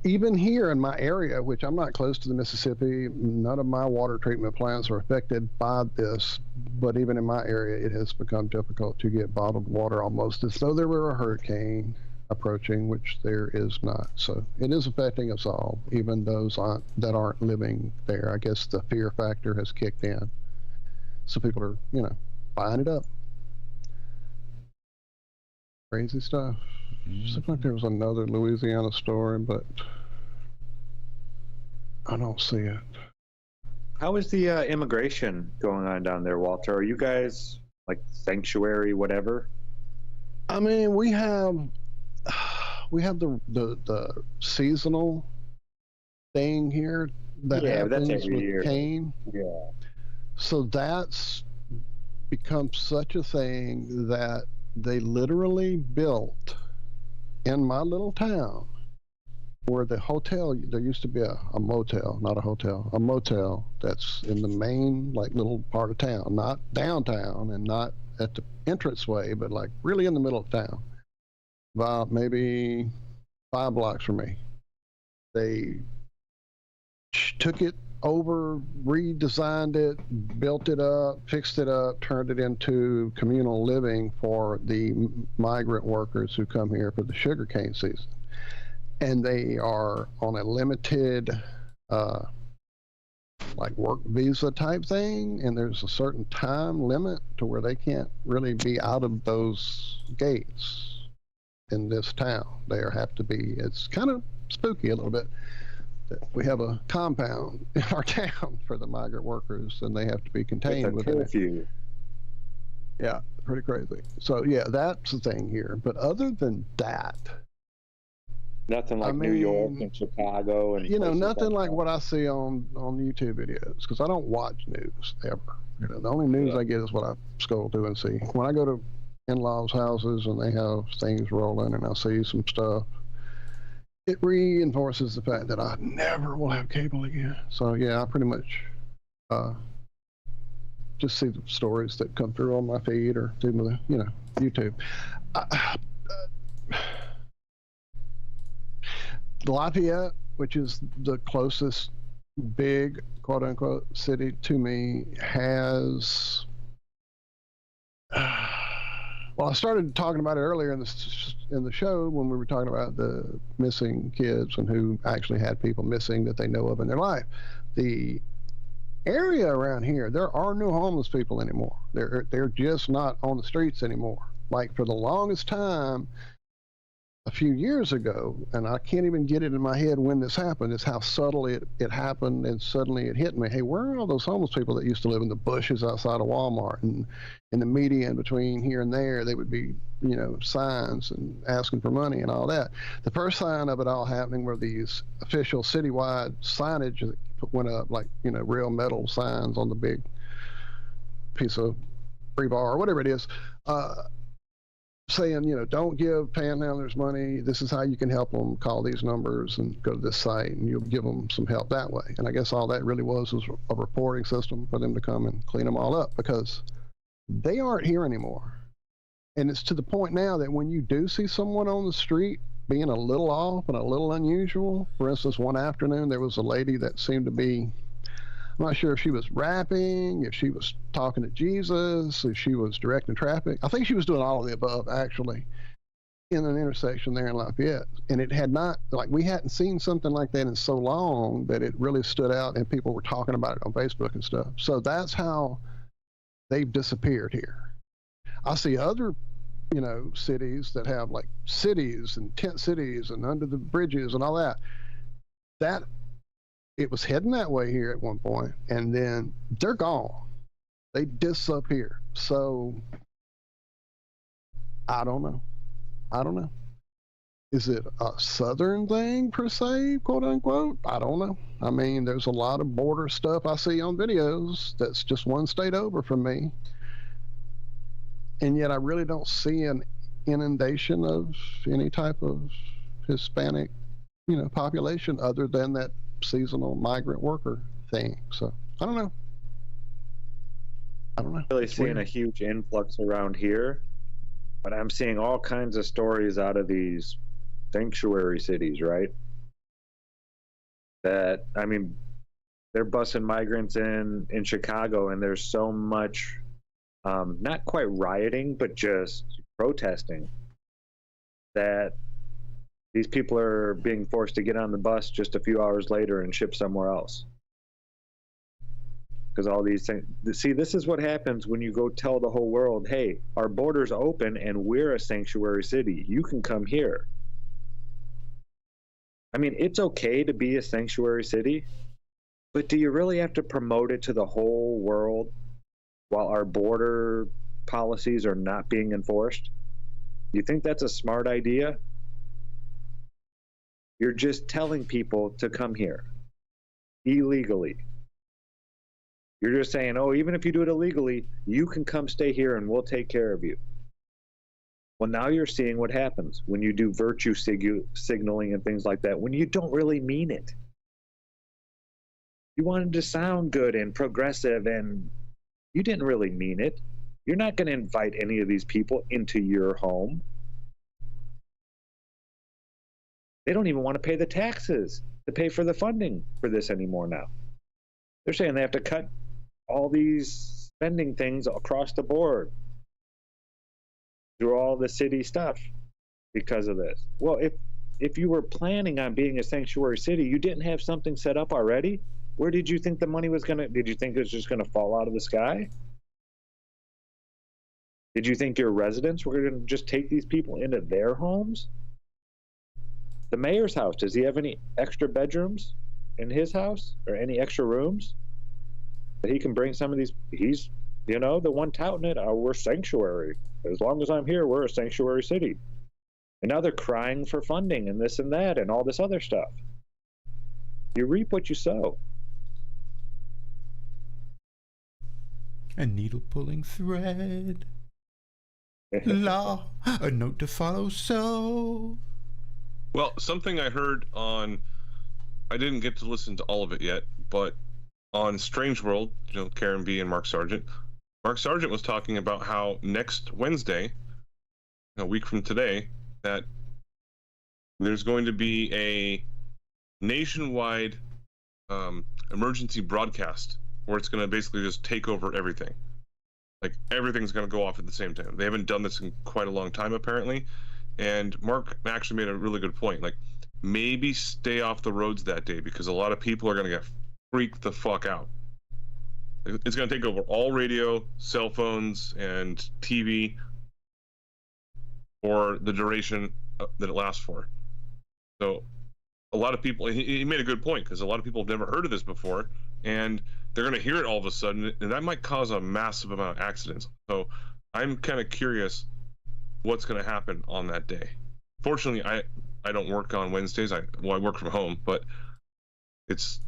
Even here in my area, which I'm not close to the Mississippi, none of my water treatment plants are affected by this, but even in my area, it has become difficult to get bottled water, almost as though there were a hurricane approaching, which there is not. So it is affecting us all, even those that aren't living there. I guess the fear factor has kicked in. So people are, buying it up. Crazy stuff. Seems like there was another Louisiana story, but I don't see it. How is the immigration going on down there, Walter? Are you guys like sanctuary, whatever? I mean, we have the seasonal thing here that happens that's every with year. cane. Yeah. So that's become such a thing that they literally built in my little town, where the hotel, there used to be a motel, not a hotel, a motel that's in the main little part of town, not downtown and not at the entranceway, but like really in the middle of town, about maybe 5 blocks from me. They took it over, redesigned it, built it up, fixed it up, turned it into communal living for the migrant workers who come here for the sugarcane season. And they are on a limited work visa type thing, and there's a certain time limit to where they can't really be out of those gates in this town. They have to be, it's kind of spooky a little bit. We have a compound in our town for the migrant workers, and they have to be contained within it. Yeah, pretty crazy. So yeah, that's the thing here. But other than that, Nothing like New York and Chicago and nothing like what I see on YouTube videos, because I don't watch news ever. The only news I get is what I scroll through and see. When I go to in-laws' houses and they have things rolling and I see some stuff, it reinforces the fact that I never will have cable again. So yeah, I pretty much just see the stories that come through on my feed or through the YouTube. Lafayette, which is the closest big quote unquote city to me, has well, I started talking about it earlier in the show when we were talking about the missing kids and who actually had people missing that they know of in their life. The area around here, there are no homeless people anymore. They're just not on the streets anymore. Like for the longest time, a few years ago, and I can't even get it in my head when this happened, is how subtle it happened, and suddenly it hit me. Hey, where are all those homeless people that used to live in the bushes outside of Walmart, and in the median between here and there, they would be, signs and asking for money and all that. The first sign of it all happening were these official citywide signage that went up, like, real metal signs on the big piece of rebar or whatever it is, saying, don't give panhandlers money. This is how you can help them. Call these numbers and go to this site, and you'll give them some help that way. And I guess all that really was a reporting system for them to come and clean them all up, because they aren't here anymore. And it's to the point now that when you do see someone on the street being a little off and a little unusual, for instance, one afternoon there was a lady that seemed to be, I'm not sure if she was rapping, if she was talking to Jesus, if she was directing traffic. I think she was doing all of the above, actually, in an intersection there in Lafayette. And it had not, we hadn't seen something like that in so long that it really stood out, and people were talking about it on Facebook and stuff. So that's how they've disappeared here. I see other, cities that have cities and tent cities and under the bridges and all that. It was heading that way here at one point, and then they're gone. They disappear. So I don't know. Is it a southern thing per se, quote unquote? I don't know. I mean, there's a lot of border stuff I see on videos that's just one state over from me. And yet I really don't see an inundation of any type of Hispanic, population other than that seasonal migrant worker thing. So I don't know. Really seeing a huge influx around here, but I'm seeing all kinds of stories out of these sanctuary cities, right? That, I mean, they're busing migrants in Chicago, and there's so much not quite rioting, but just protesting, that these people are being forced to get on the bus just a few hours later and shipped somewhere else. Because all these things, see, this is what happens when you go tell the whole world, hey, our border's open and we're a sanctuary city. You can come here. I mean, it's okay to be a sanctuary city, but do you really have to promote it to the whole world while our border policies are not being enforced? You think that's a smart idea? You're just telling people to come here illegally. You're just saying, oh, even if you do it illegally, you can come stay here and we'll take care of you. Well, now you're seeing what happens when you do virtue signaling and things like that, when you don't really mean it. You wanted to sound good and progressive, and you didn't really mean it. You're not going to invite any of these people into your home. They don't even want to pay the taxes to pay for the funding for this anymore now. They're saying they have to cut all these spending things across the board through all the city stuff because of this. Well, if you were planning on being a sanctuary city, you didn't have something set up already? Where did you think the money was going to, did you think it was just going to fall out of the sky? Did you think your residents were going to just take these people into their homes? The mayor's house, does he have any extra bedrooms in his house or any extra rooms that he can bring some of these? He's, the one touting it, we're sanctuary. As long as I'm here, we're a sanctuary city. And now they're crying for funding and this and that and all this other stuff. You reap what you sow. A needle pulling thread. Law, a note to follow, so. Well, something I heard on, I didn't get to listen to all of it yet, but on Strange World, Karen B and Mark Sargent was talking about how next Wednesday, a week from today, that there's going to be a nationwide emergency broadcast where it's going to basically just take over everything. Like, everything's going to go off at the same time. They haven't done this in quite a long time, apparently. And Mark actually made a really good point. Like, maybe stay off the roads that day because a lot of people are going to get freaked the fuck out. It's going to take over all radio, cell phones, and TV for the duration that it lasts for. So a lot of people, he made a good point because a lot of people have never heard of this before, and they're going to hear it all of a sudden, and that might cause a massive amount of accidents. So I'm kind of curious what's going to happen on that day. Fortunately, I don't work on Wednesdays. I work from home, but it's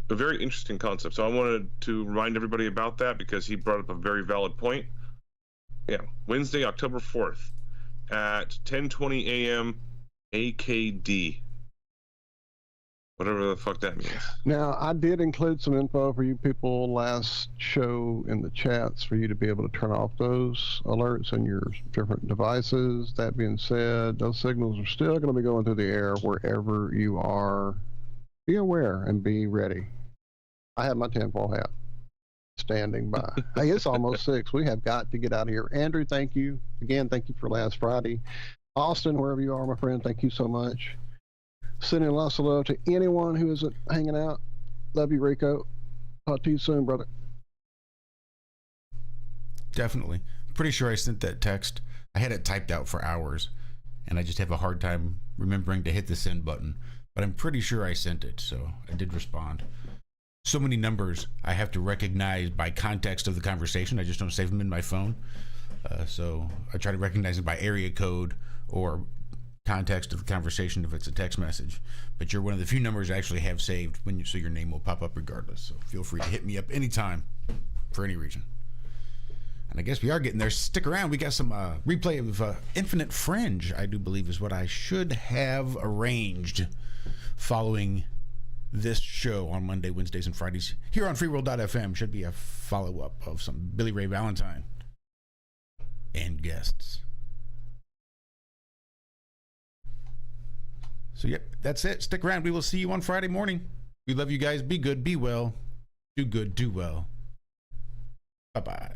a very interesting concept. So I wanted to remind everybody about that because he brought up a very valid point. Yeah, Wednesday, October 4th at 10:20 a.m. AKD. Whatever the fuck that means. Now, I did include some info for you people last show in the chats for you to be able to turn off those alerts on your different devices. That being said, those signals are still going to be going through the air wherever you are. Be aware and be ready. I have my tinfoil hat standing by. Hey, it's almost 6. We have got to get out of here. Andrew, thank you. Again, thank you for last Friday. Austin, wherever you are, my friend, thank you so much. Sending lots of love to anyone who isn't hanging out. Love you, Rico. Talk to you soon, brother. Definitely. Pretty sure I sent that text. I had it typed out for hours, and I just have a hard time remembering to hit the send button. But I'm pretty sure I sent it, so I did respond. So many numbers I have to recognize by context of the conversation. I just don't save them in my phone. So I try to recognize it by area code or context of the conversation if it's a text message. But you're one of the few numbers I actually have saved, so your name will pop up regardless. So feel free to hit me up anytime for any reason. And I guess we are getting there. Stick around. We got some replay of Infinite Fringe, I do believe is what I should have arranged following this show on Monday, Wednesdays, and Fridays here on freeworld.fm. Should be a follow-up of some Billy Ray Valentine and guests. So, yep, that's it. Stick around. We will see you on Friday morning. We love you guys. Be good, be well. Do good, do well. Bye-bye.